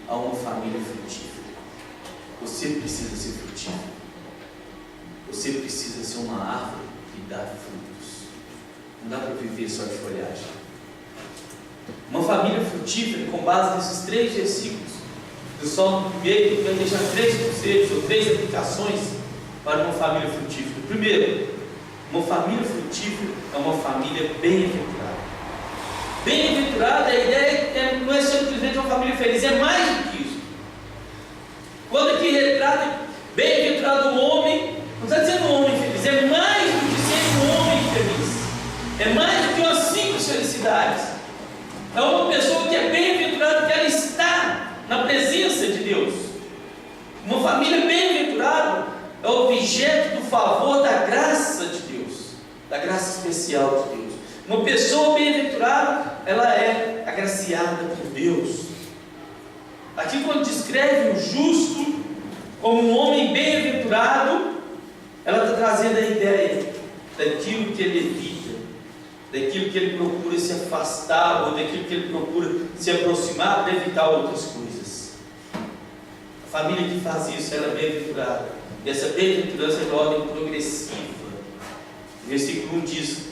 a uma família frutífera. Você precisa ser frutífero. Você precisa ser uma árvore que dá frutos. Não dá para viver só de folhagem. Uma família frutífera, com base nesses 3 versículos do Salmo 1, eu quero deixar 3 conselhos ou 3 aplicações para uma família frutífera. Primeiro, uma família frutífera é uma família bem-aventurada. Bem-aventurada, a ideia não é simplesmente uma família feliz, é mais do que isso. Quando aqui retrata bem-aventurado o homem, não está dizendo um homem feliz, é mais do que ser um homem feliz, é mais do que umas 5 felicidades. É uma pessoa que é bem-aventurada, que ela está na presença de Deus. Uma família bem-aventurada é objeto do favor da graça de Deus, da graça especial de Deus. Uma pessoa bem-aventurada, ela é agraciada por Deus. Aqui quando descreve o justo, Como um homem bem-aventurado, ela está trazendo a ideia daquilo que ele evita, daquilo que ele procura se afastar, ou daquilo que ele procura se aproximar para evitar outras coisas. A família que faz isso, ela é bem-aventurada. E essa bem-aventurança é de ordem progressiva. O versículo 1 diz: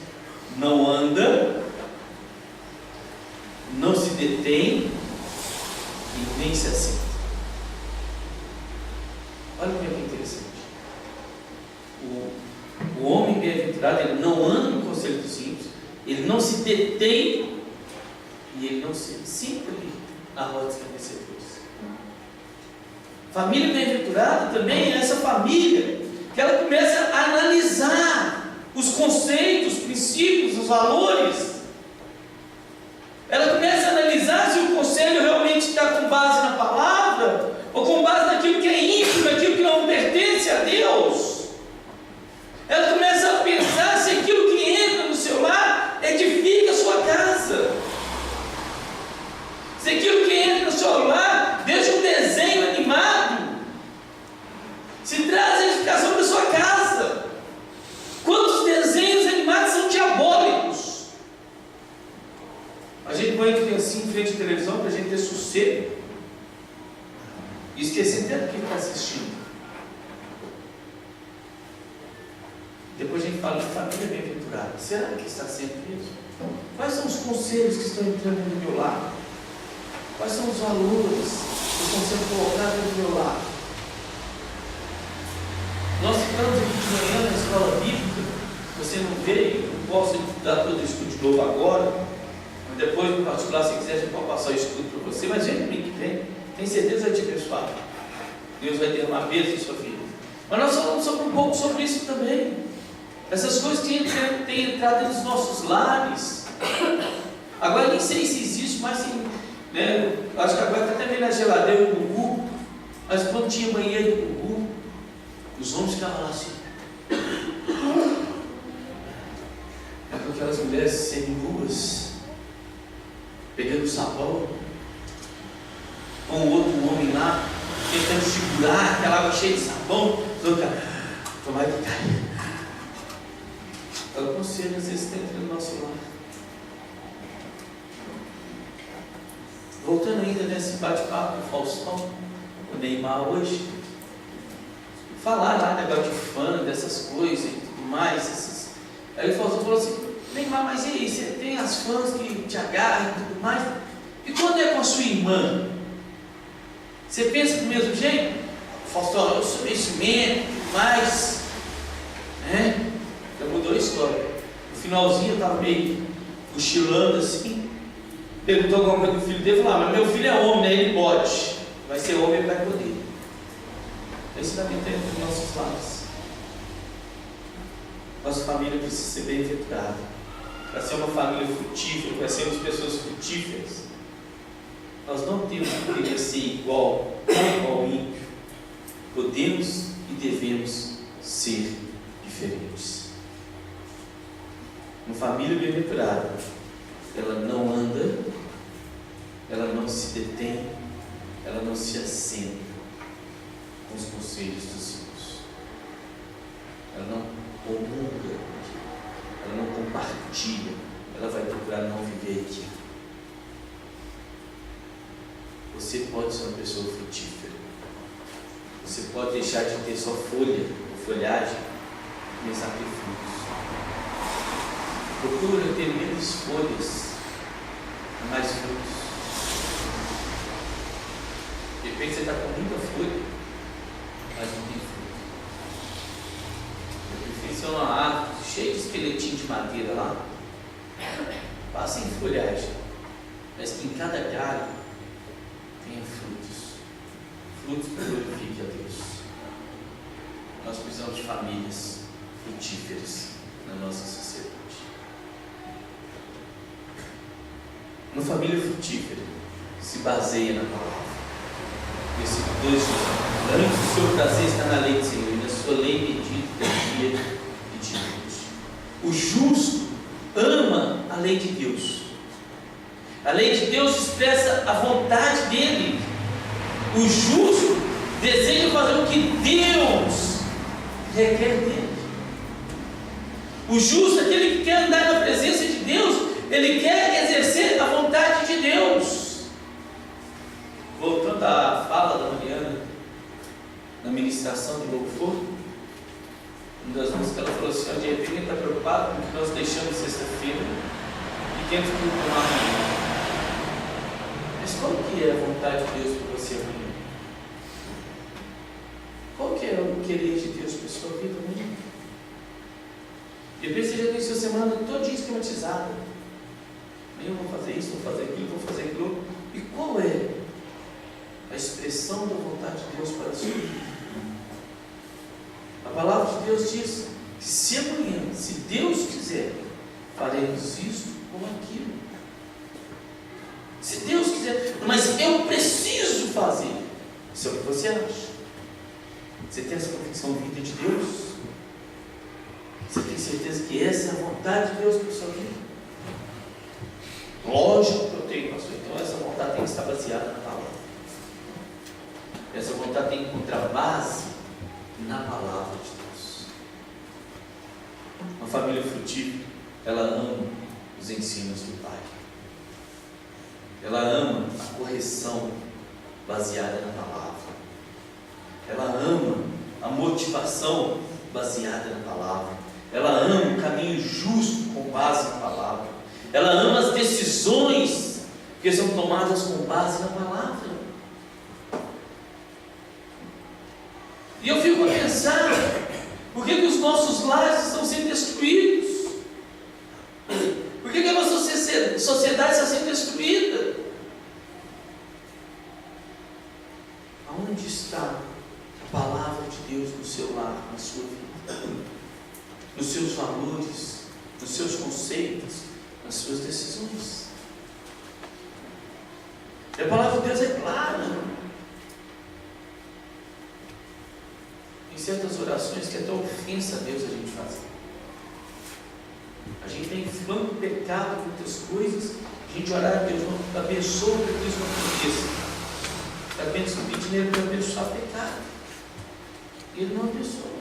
não anda, não se detém e nem se assenta. Olha como é que é interessante. O homem bem-aventurado, ele não anda no conselho dos ímpios, ele não se detém e ele não se senta ali na roda dos escarnecedores. Família bem-aventurada também é essa família que ela começa a analisar os conceitos, os princípios, os valores. Ela começa a analisar se o conselho realmente está com base na palavra ou com base naquilo que é íntimo, naquilo que não pertence a Deus. Ela começa a pensar se aquilo que entra no seu lar edifica a sua casa. Se aquilo que entra no seu lar deixa um desenho animado, se traz a edificação para a sua casa. Quantos desenhos animados são diabólicos? A gente põe criancinha em frente à televisão para a gente ter sossego e esquecer até do que está assistindo. Depois a gente fala de família bem-aventurada. Será que está sendo isso? Quais são os conselhos que estão entrando no meu lar? Quais são os valores que estão sendo colocados no meu lar? Nós ficamos aqui de manhã na escola bíblica. Você não veio, não posso dar todo o estudo de novo agora. Mas depois, no particular, se quiser, a gente pode passar o estudo para você. Mas vem domingo que vem, tenho certeza que vai te abençoar. Deus vai ter uma bênção em sua vida. Mas nós falamos um pouco sobre isso também. Essas coisas têm entrado nos nossos lares. Agora nem sei se existe, mas sim, né? Acho que agora está até meio na geladeira do Gugu. Mas quando tinha banheiro do Gugu, os homens ficavam lá assim. É com aquelas mulheres semi-nuas, pegando sabão, com o outro homem lá, tentando segurar aquela água cheia de sabão, tomar que cai. O conselho às vezes está entrando no nosso lar. Voltando ainda nesse bate-papo do Faustão, o Neymar hoje, falar lá negócio de fã, dessas coisas e tudo mais. Aí o Faustão falou assim: Neymar, mas e aí? Você tem as fãs que te agarram e tudo mais? E quando é com a sua irmã? Você pensa do mesmo jeito? Faustão, eu sou meio cimento e tudo mais. Né? Já mudou a história. No finalzinho eu estava meio cochilando assim. Perguntou alguma coisa do filho dele, falou: mas meu filho é homem, né? Ele pode. Vai ser homem, ele vai poder. Esse também tem nos nossos lares. Nossa família precisa ser bem-aventurada. Para ser uma família frutífera, para sermos pessoas frutíferas, nós não temos que querer ser igual ao ímpio. Podemos e devemos ser diferentes. Uma família bem-aventurada, ela não anda, ela não se detém, ela não se assenta com os conselhos dos filhos. Ela não comunga, ela não compartilha, ela vai procurar não viver aqui. Você pode ser uma pessoa frutífera. Você pode deixar de ter só folha ou folhagem e começar a ter frutos. Procura ter menos folhas, mais frutos. De repente você está com muita folha, mas não tem fruto. Eu prefiro uma árvore cheia de esqueletinho de madeira lá, passa em folhagem, mas que em cada galho tenha frutos. Frutos que glorifiquem a Deus. Nós precisamos de famílias frutíferas na nossa sociedade. Uma família frutífera se baseia na palavra. Versículo 2 diz: antes o seu prazer está na lei do Senhor, e na sua lei medita dia e de noite. O justo ama a lei de Deus. A lei de Deus expressa a vontade dele. O justo deseja fazer o que Deus requer dele. O justo, aquele que quer andar na presença de Deus, ele quer exercer a vontade de Deus. Voltando à fala da Mariana, na ministração de louvor, uma das músicas ela falou assim: de repente ele está preocupado com o que nós deixamos sexta-feira e temos que tomar amanhã. Mas qual que é a vontade de Deus para você amanhã? Qual que é o querer de Deus para a sua vida amanhã? De repente você já tem sua semana toda esquematizada. Eu vou fazer isso, vou fazer aquilo, vou fazer aquilo. E qual é a expressão da vontade de Deus para a sua vida? A palavra de Deus diz que se amanhã, se Deus quiser, faremos isto ou aquilo. Se Deus quiser, mas eu preciso fazer. Isso é o que você acha. Você tem essa convicção vinda de Deus? Você tem certeza que essa é a vontade de Deus para a sua vida? Lógico que eu tenho, pastor. Então essa vontade tem que estar baseada na palavra. Essa vontade tem que encontrar base na palavra de Deus. Uma família frutífera, ela ama os ensinos do Pai. Ela ama a correção baseada na palavra. Ela ama a motivação baseada na palavra. Ela ama o caminho justo com base na palavra. Ela ama as decisões que são tomadas com base na palavra. E eu fico a pensar, por que os nossos lares estão sendo destruídos? Por que a nossa sociedade está sendo destruída? Aonde está a palavra de Deus no seu lar, na sua vida? Nos seus valores, nos seus conceitos, nas suas decisões? E a palavra de Deus é clara. Tem certas orações que é até ofensa a Deus a gente fazer. A gente tem inflando o pecado, muitas coisas. A gente orar a Deus, não abençoa o que Deus não aconteça. Está pedindo dinheiro para abençoar pecado. E Ele não abençoa.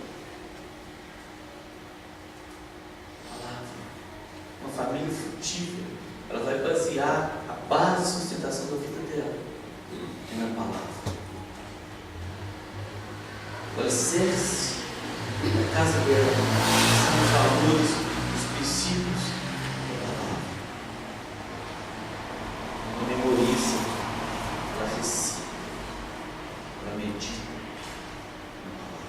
Uma família frutífera, ela vai basear a base de sustentação da vida dela na palavra. O alicerce da casa dela são os valores, os princípios da palavra. Ela memoriza, ela recita, ela medita na palavra.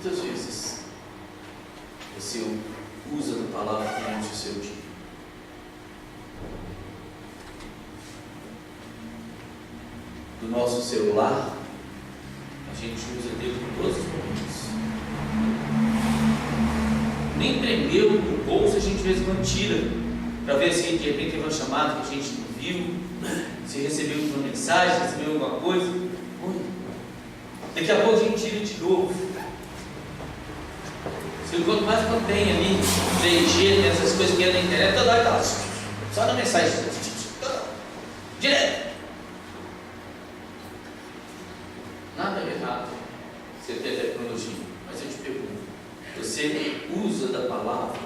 Muitas vezes você usa da palavra durante o seu dia. Do nosso celular, a gente usa dele em todos os momentos. Nem prendeu no bolso, a gente de vez em quando tira, para ver se de repente teve uma chamada que a gente não viu, se recebeu uma mensagem, recebeu alguma coisa. Oi. Daqui a pouco a gente tira de novo. Quanto mais quando tem ali 3G, tem essas coisas que é na internet, toda hora está lá, só na mensagem, direto. Nada é errado você ter tecnologia, mas eu te pergunto, você usa da palavra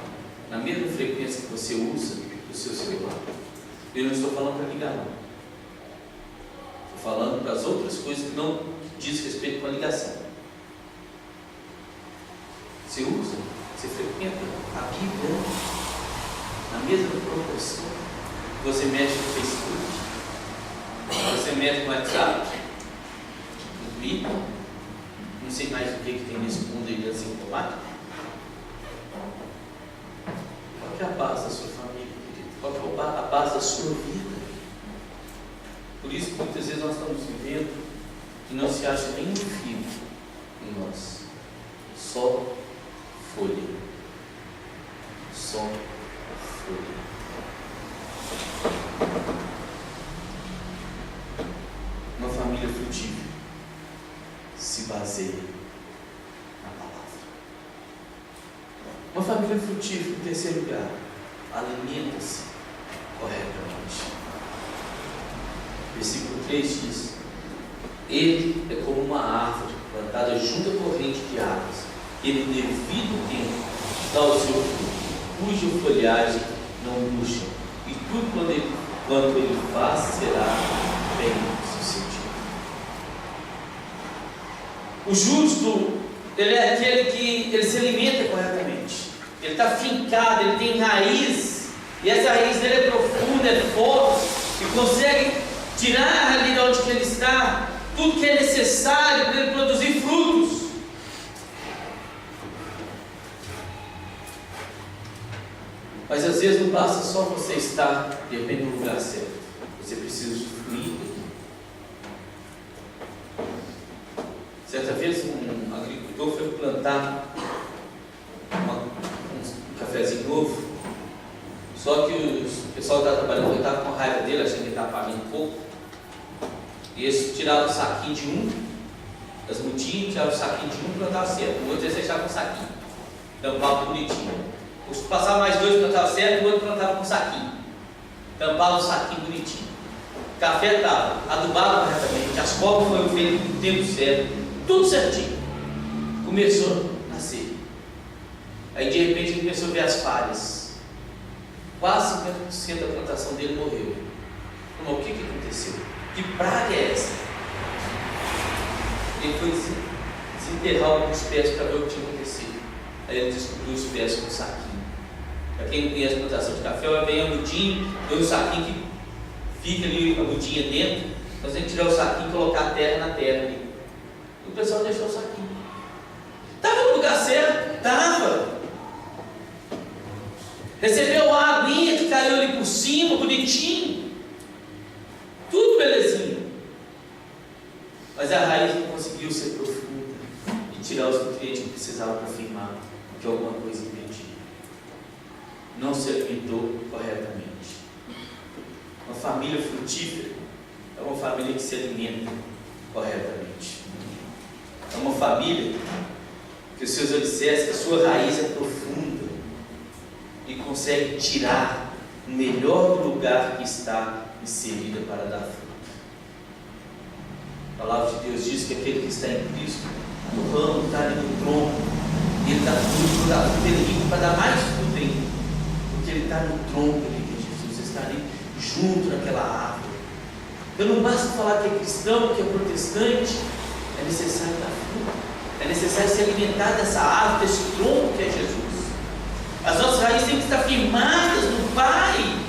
na mesma frequência que você usa do seu celular? Eu não estou falando para ligar, não. Estou falando para as outras coisas que não diz respeito com a ligação. Você usa, você frequenta a Bíblia na mesma proporção que você mexe no Facebook, você mexe no WhatsApp, no Twitter, não sei mais o que tem nesse mundo aí de assim automático. Qual que é a base da sua família, querido? Qual que é a base da sua vida? Por isso que muitas vezes nós estamos vivendo e não se acha nenhum filho em nós, só folha. Só folha. Uma família frutífera se baseia na palavra. Uma família frutífera, em terceiro lugar, alimenta-se corretamente. Versículo 3 diz: Ele é como uma árvore plantada junto à corrente de águas, que no devido tempo dá o seu fruto, cuja folhagem não murcha, e tudo quanto ele faz será bem sucedido. O justo, ele é aquele que ele se alimenta corretamente, ele está fincado, ele tem raiz, e essa raiz dele é profunda, é forte, e consegue tirar ali de onde que ele está tudo que é necessário para ele produzir frutos. Mas às vezes não basta só você estar de repente no lugar certo, você precisa usufruir. Certa vez um agricultor foi plantar um cafezinho novo, só que o pessoal que estava trabalhando estava com raiva dele, achando que ele estava pagando pouco, e eles tiravam o saquinho de um, as mutinhas, tiravam o saquinho de um e plantavam certo, o outro eles deixavam com o saquinho, tampavam bonitinho. Os que passavam mais dois plantavam certo, o outro plantava com saquinho, tampava o saquinho bonitinho. O café estava adubado corretamente, as cobras foram feitas no tempo certo, tudo certinho. Começou a nascer. Aí de repente ele começou a ver as falhas. Quase 50% da plantação dele morreu. Mas o que aconteceu? Que praga é essa? Ele foi desenterrar alguns pés para ver o que tinha acontecido. Aí ele descobriu os pés com o saquinho. Para quem não conhece a plantação de café, vai bem a mudinha, tem um saquinho que fica ali, a mudinha dentro. Nós temos que tirar o saquinho e colocar a terra na terra ali. E o pessoal deixou o saquinho. Estava no lugar certo? Estava. Recebeu a aguinha que caiu ali por cima, bonitinho. Tudo belezinha. Mas a raiz não conseguiu ser profunda e tirar os nutrientes que precisava para firmar que alguma coisa impedia. Não se alimentou corretamente. Uma família frutífera é uma família que se alimenta corretamente. É uma família que os seus alicerces, a sua raiz é profunda e consegue tirar o melhor do lugar que está inserida para dar fruto. A palavra de Deus diz que aquele que está em Cristo, o ramo está ali no tronco, e ele dá fruto, ele rico para dar mais fruto ainda, porque ele está no tronco ali de Jesus, está ali junto naquela árvore. Então não basta falar que é cristão, que é protestante, é necessário dar fruto, é necessário se alimentar dessa árvore, desse tronco que é Jesus. As nossas raízes têm que estar firmadas no Pai.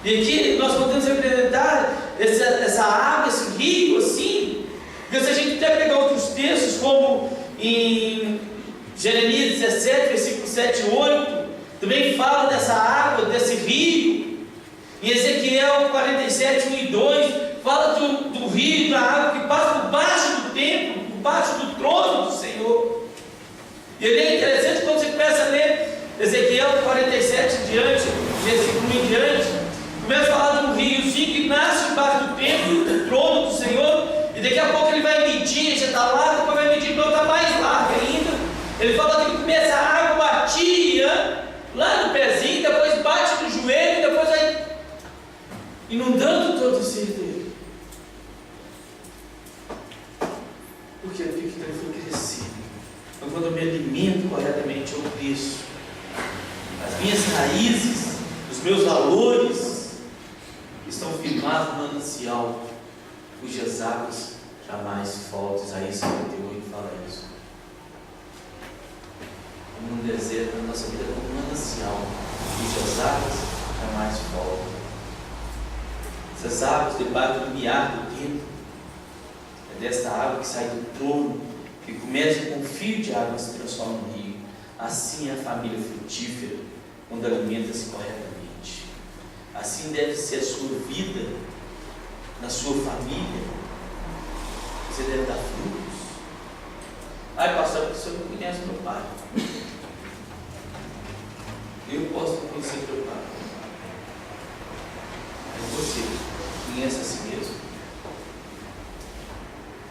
E aqui nós podemos representar essa água, esse rio assim. Porque se a gente até pegar outros textos, como em Jeremias 17, versículo 7 e 8, também fala dessa água, desse rio. Em Ezequiel 47, 1 e 2, fala do rio, da água que passa por baixo do templo, por baixo do trono do Senhor. E é interessante quando você começa a ler Ezequiel 47 em diante, versículo 1 em diante, começa a falar de um riozinho que nasce debaixo do templo, do trono do Senhor, e daqui a pouco ele vai medir, já está lá, depois vai medir para outra mais larga ainda. Ele fala que começa a água, batia lá no pezinho, depois bate no joelho, e depois vai inundando todo o ser dele. Porque eu vi que ele foi crescendo. Então, quando eu me alimento corretamente, eu cresço. As minhas raízes, os meus valores estão firmados no manancial, cujas águas jamais faltam. Isaías 58 fala isso. Como no deserto, a nossa vida é como um manancial, cujas águas jamais faltam. Essas águas debaixo do limiar do tempo, é desta água que sai do trono, que começa com um fio de água e se transforma no rio. Assim é a família frutífera, quando alimenta-se corretamente. Assim deve ser a sua vida, na sua família. Você deve dar frutos. Ai, pastor, o senhor não conhece meu pai. Eu posso não conhecer meu pai. Mas você conhece a si mesmo.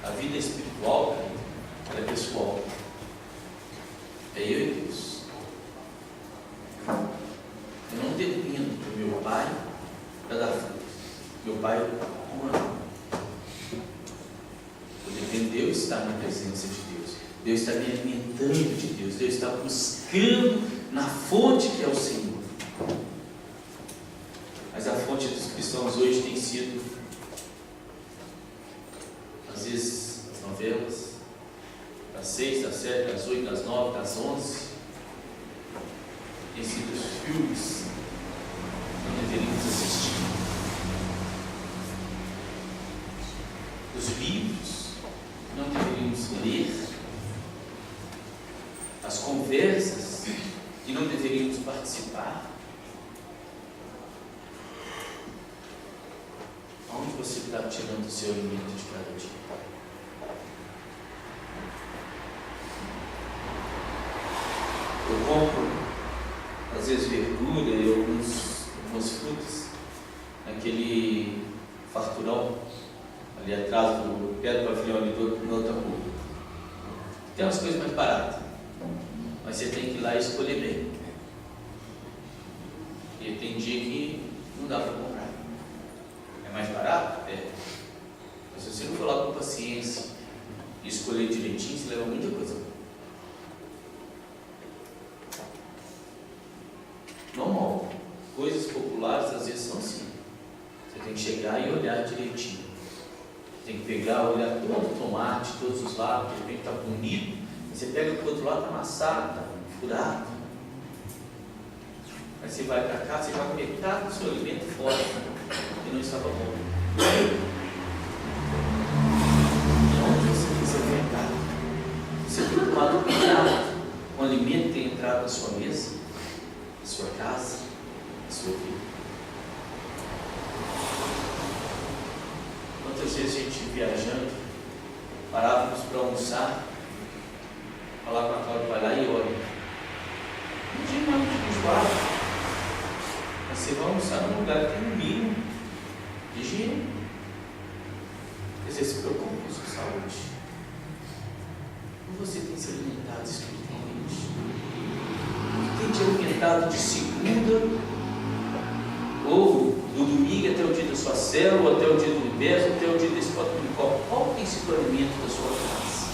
A vida espiritual, ela é pessoal. É eu e Deus. Eu não dependo do meu pai para dar frutos. Meu pai não ama. Deus está me alimentando de Deus. Deus está buscando na fonte que é o Senhor. Mas a fonte dos cristãos hoje tem sido, às vezes, as novelas, das 6, das 7, das 8, das 9, das 11. Tem sido os filmes que não deveríamos assistir. Os livros que não deveríamos ler. As conversas que não deveríamos participar. Aonde você está tirando o seu alimento de cada dia? Eu compro, às vezes, verdura e algumas frutas naquele farturão ali atrás, perto do pavilhão ali do Otapu. Tem umas coisas mais baratas, mas você tem que ir lá e escolher bem. E tem dia que não dá para comprar. É mais barato? É. Mas se você não for lá com paciência e escolher direitinho, você leva muita coisa. Normal. Coisas populares às vezes são assim. Você tem que chegar e olhar direitinho. Você tem que pegar, olhar todo o tomate, todos os lados, de repente está bonito. Você pega o outro lado, está amassado, está furado. Aí você vai para cá, você joga metade do seu alimento fora, que não estava bom. E onde você tem que se alimentar? Você tem tomado cuidado com o alimento que tem entrado na sua mesa, na sua casa, na sua vida. Quantas vezes a gente viajando, parávamos para almoçar, falar com a Cláudia, vai lá e olha. Não tinha nada de guarda. Mas você vai almoçar num lugar que tem um mínimo de higiene. Você se preocupa com a sua saúde. Ou você tem se alimentado espiritualmente? Tem te alimentado de segunda, ou do domingo até o dia da sua célula, ou até o dia do universo, até o dia desse pote de copo. Qual tem sido o alimento da sua casa?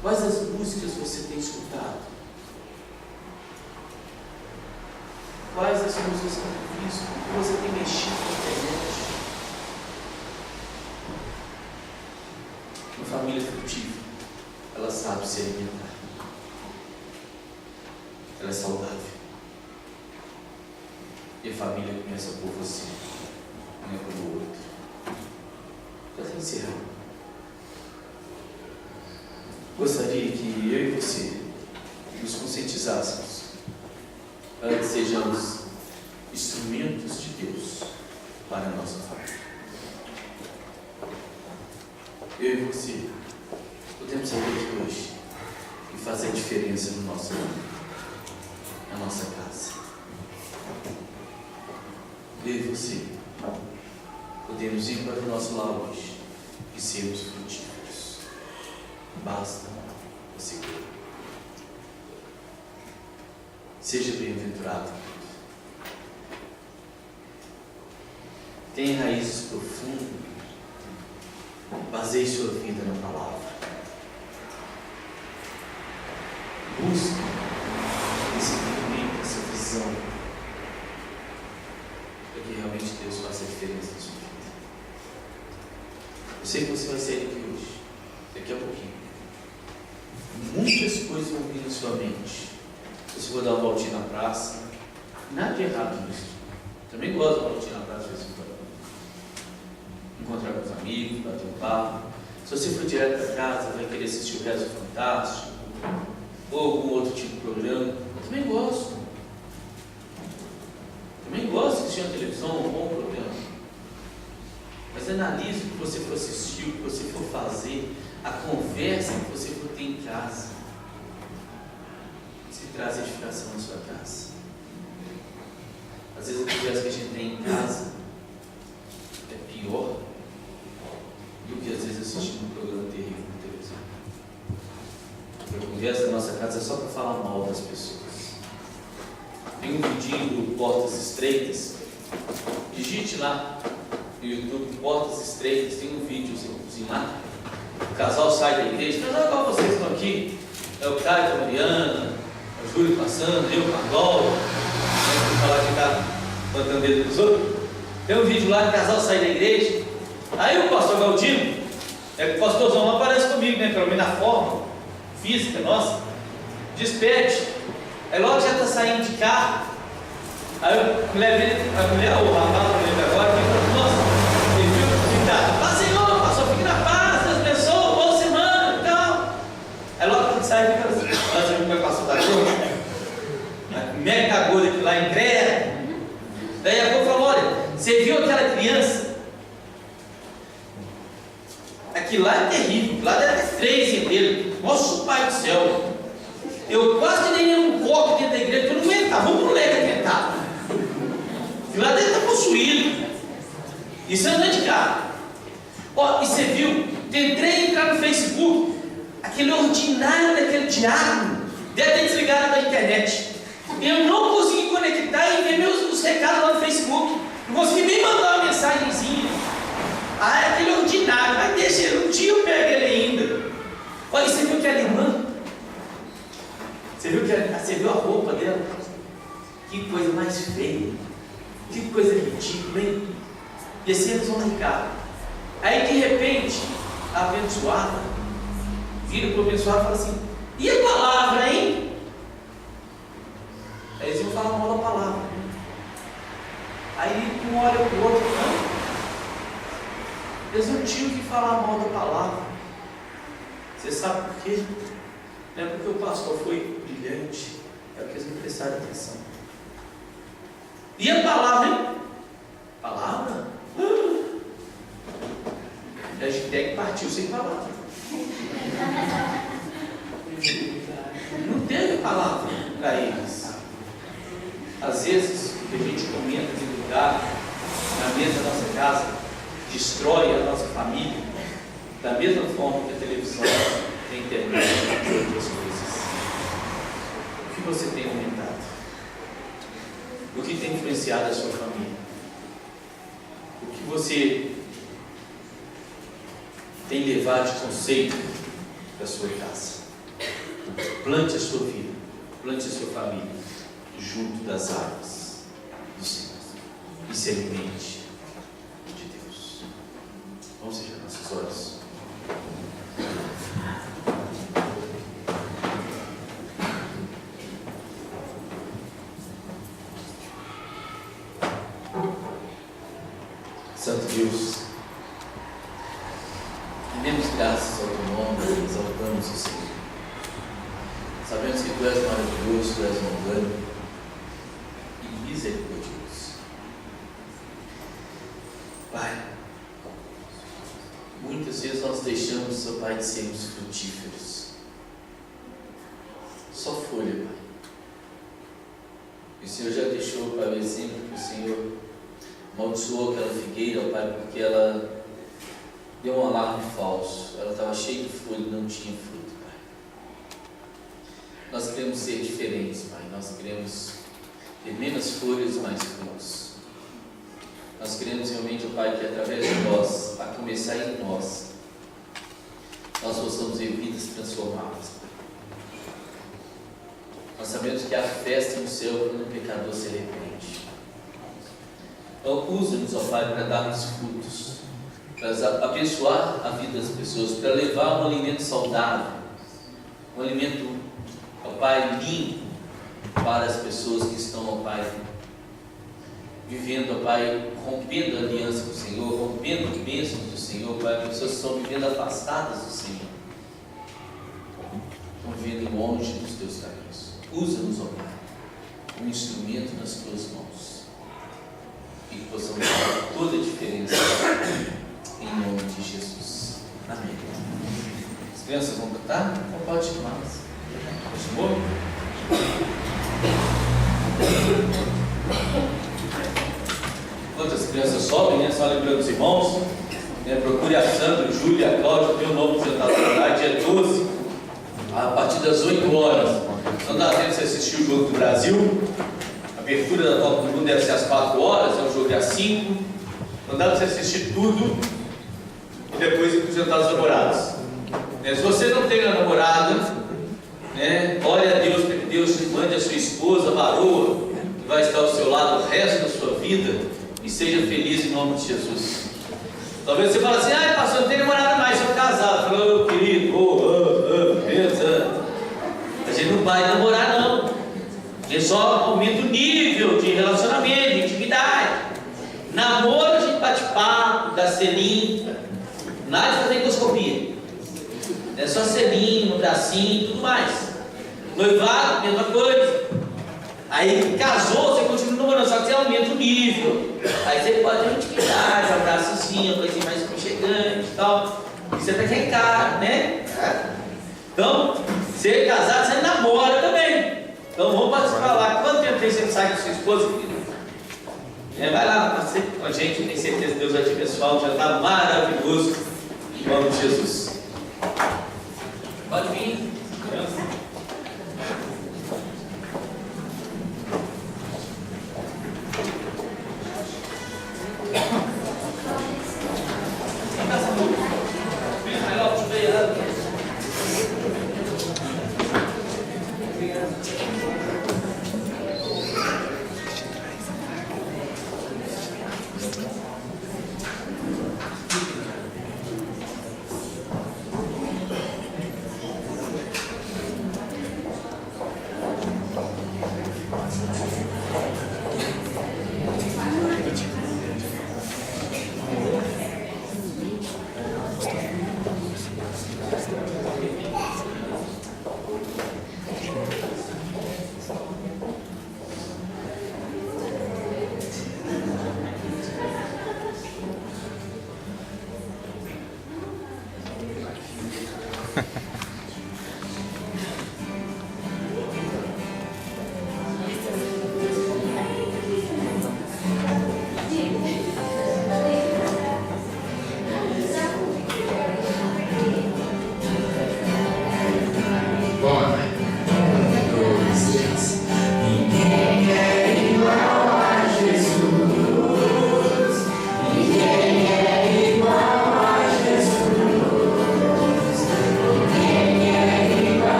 Quais as músicas você tem escutado? Quais as músicas que tem visto? Como você tem mexido na internet? Uma família frutífera, ela sabe se alimentar. Ela é saudável. E a família começa por você, não é pelo outro. Para encerrar, gostaria que eu e você nos conscientizássemos para que sejamos instrumentos de Deus para a nossa família. Eu e você podemos sair aqui hoje e fazer a diferença no nosso mundo, na nossa casa. Eu e você podemos ir para o nosso lar hoje e sermos frutíferos. Basta você crer. Seja bem-aventurado. Tenha raízes profundas. Baseie sua vida na palavra. Busque esse entendimento, essa visão, para que realmente Deus faça a diferença na sua vida. Eu sei que você vai sair daqui hoje, daqui a pouquinho. Muitas coisas vão vir na sua mente. Se você for dar uma voltinha na praça, nada de errado nisso. Também gosto de uma voltinha na praça, às vezes, encontrar com os amigos, bater um papo. Se você for direto para casa, vai querer assistir o Rezo Fantástico, ou algum outro tipo de programa. Eu também gosto. Também gosto de assistir na televisão, um bom programa. Mas analise o que você for assistir, o que você for fazer, a conversa que você for ter em casa. Se traz edificação na sua casa. Às vezes a conversa que a gente tem em casa é pior do que às vezes assistir um programa terrível na televisão. A conversa da nossa casa é só para falar mal das pessoas. Tem um vidinho do Portas Estreitas. Digite lá no YouTube Portas Estreitas. Tem um videozinho lá. O casal sai da igreja. Casal igual vocês estão aqui. É o Caio com a Mariana, o Júlio com a Sandra, eu com a Glória, vou falar de cá, botando dedo dos outros. Tem um vídeo lá que o casal sai da igreja, aí o pastor Galdino, o pastorzão não aparece comigo, né? Pelo menos na forma física nossa, despede. Aí logo já está saindo de carro. Aí a mulher, o rapaz, não lembro agora, que falou: nossa, ele viu o ditado: paz, Senhor, pastor, fique na paz, Deus abençoe, boa semana e tal. Aí logo quando sai, fica assim: nós vimos que vai passar da cor, mega cagou aqui lá em Creta. Daí a pouco falou: olha, você viu aquela criança? Aquilo lá é terrível, lá deve ter 3 dele. Nossa, pai do céu! Eu quase dei um copo dentro da igreja, porque eu não aguentava, um moleque aguentava. Aquilo lá deve estar possuído. Isso é andando de carro. Ó, e você viu? Tentei entrar no Facebook, aquele ordinário daquele diabo deve ter desligado da internet. Eu não consegui conectar e ver os recados lá no Facebook. Não consegui nem mandar uma mensagenzinha. Ah, é aquele ordinário, mas deixa ele, um dia eu pego ele ainda. Olha, e você viu aquela irmã? Você viu a roupa dela? Que coisa mais feia. Que coisa ridícula, hein? E assim eles vão no carro. Aí de repente, a abençoada vira para o abençoado e fala assim: e a palavra, hein? Aí eles vão falar mal da palavra. Aí um olha para o outro: não. Eles não tinham que falar mal da palavra. Você sabe por quê? Não é porque o pastor foi brilhante, é porque eles não prestaram atenção. E a palavra, hein? Palavra? A hashtag partiu sem palavra. Não teve palavra para eles. Às vezes, o que a gente comenta em lugar, na mesa da nossa casa, destrói a nossa família, da mesma forma que a televisão, a internet e outras coisas. O que você tem aumentado? O que tem influenciado a sua família? O que você tem levado de conceito para a sua casa? Plante a sua vida, plante a sua família junto das águas do Senhor e se alimente de Deus. Vamos fechar nossos olhos. Santo Deus, rendemos graças ao teu nome, exaltamos o Senhor. Sabemos que tu és maravilhoso, tu és longânimo e misericordioso. Pai, muitas vezes nós deixamos, ó Pai, de sermos frutíferos. Só folha, Pai. E o Senhor já deixou, Pai, o exemplo que o Senhor amaldiçoou aquela figueira, ó Pai, porque ela deu um alarme falso. Ela estava cheia de folha e não tinha fruto, Pai. Nós queremos ser diferentes, Pai. Nós queremos ter menos folhas e mais frutos. Nós queremos realmente, ó Pai, que através de nós, a começar em nós possamos ver vidas transformadas, Pai. Nós sabemos que há festa no céu quando o pecador se arrepende. Então usa-nos, ó Pai, para darmos frutos, para abençoar a vida das pessoas, para levar um alimento saudável, um alimento, ó Pai, limpo para as pessoas que estão, ó Pai, vivendo, ó Pai, rompendo a aliança com o Senhor, rompendo bênçãos do Senhor, Pai, pessoas que estão vivendo afastadas do Senhor, estão vivendo longe dos teus caminhos. Usa-nos, ó Pai, um instrumento nas tuas mãos, e que possamos dar toda a diferença em nome de Jesus. Amém. As crianças vão cantar? Não pode chamar. Chamou? Enquanto as crianças sobem, né? Só lembrando os irmãos, né? Procure a Sandra, o Júlio e a Cláudia, tem o nome de Natal, dia 12, a partir das 8 horas. Não dá tempo de você assistir o jogo do Brasil. A abertura da Copa do Mundo deve ser às 4 horas, é um jogo às 5. Não dá para você assistir tudo e depois ir para os jantares namorados. Se você não tem a namorada, vida e seja feliz em nome de Jesus. Talvez você fale assim: ah, pastor, não tem namorado mais, sou casado. Falou, querido, beleza. A gente não vai namorar, não. A gente só aumenta o nível de relacionamento, de intimidade. Namoro, a gente bate papo, dá selinho. Nada de fazer endoscopia. É só selinho, um bracinho e tudo mais. Noivado, mesma coisa. Aí casou, você continua namorando, só que você aumenta o nível. Aí você pode ter uma intimidade, um abraçozinho, uma coisinha mais aconchegante e tal. Isso até que é caro, né? Então, ser casado, você namora também. Então vamos participar lá. Quanto tempo tem você que sai com sua esposa? Vai lá, participe com a gente, tenho certeza que Deus vai te abençoar, já está maravilhoso. Em nome de Jesus. Pode vir.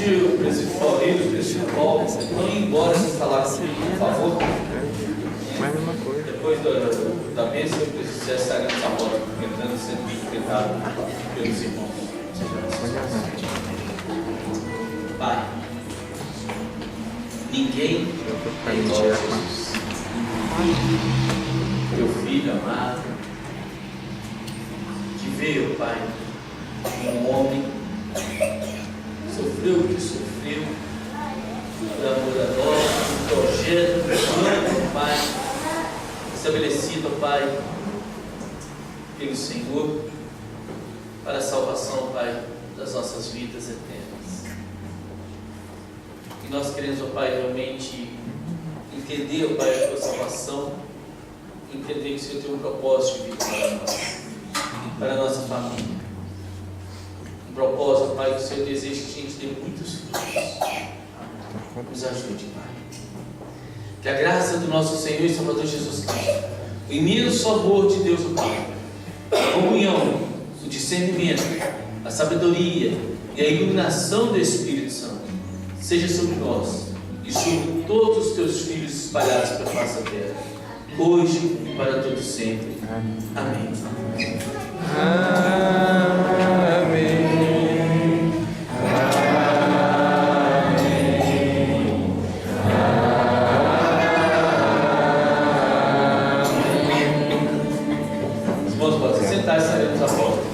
pedir o presidente Paulinho, o presidente Paulo, não ir embora sem falar comigo, por favor. Depois da bênção, eu preciso já estar nessa roda, entrando sendo bem interpretado pelos irmãos. Pai, ninguém é igual a Jesus. Teu filho amado, que veio, Pai, um homem, sofreu o que sofreu, por amor a nós, um projeto, um plano, Pai, estabelecido, Pai, pelo Senhor, para a salvação, Pai, das nossas vidas eternas. E nós queremos, ó Pai, realmente entender, ó Pai, a tua salvação, entender que o Senhor tem um propósito de vida para nós, para a nossa família. Um propósito, Pai, que o Senhor deseja que a gente dê muitos frutos. Nos ajude, Pai. Que a graça do nosso Senhor e Salvador Jesus Cristo, o imenso amor de Deus o Pai, a comunhão, o discernimento, a sabedoria e a iluminação do Espírito Santo seja sobre nós e sobre todos os teus filhos espalhados pela face da terra, hoje e para todo sempre. Amém. Os irmãos podem sentar e sairemos à porta.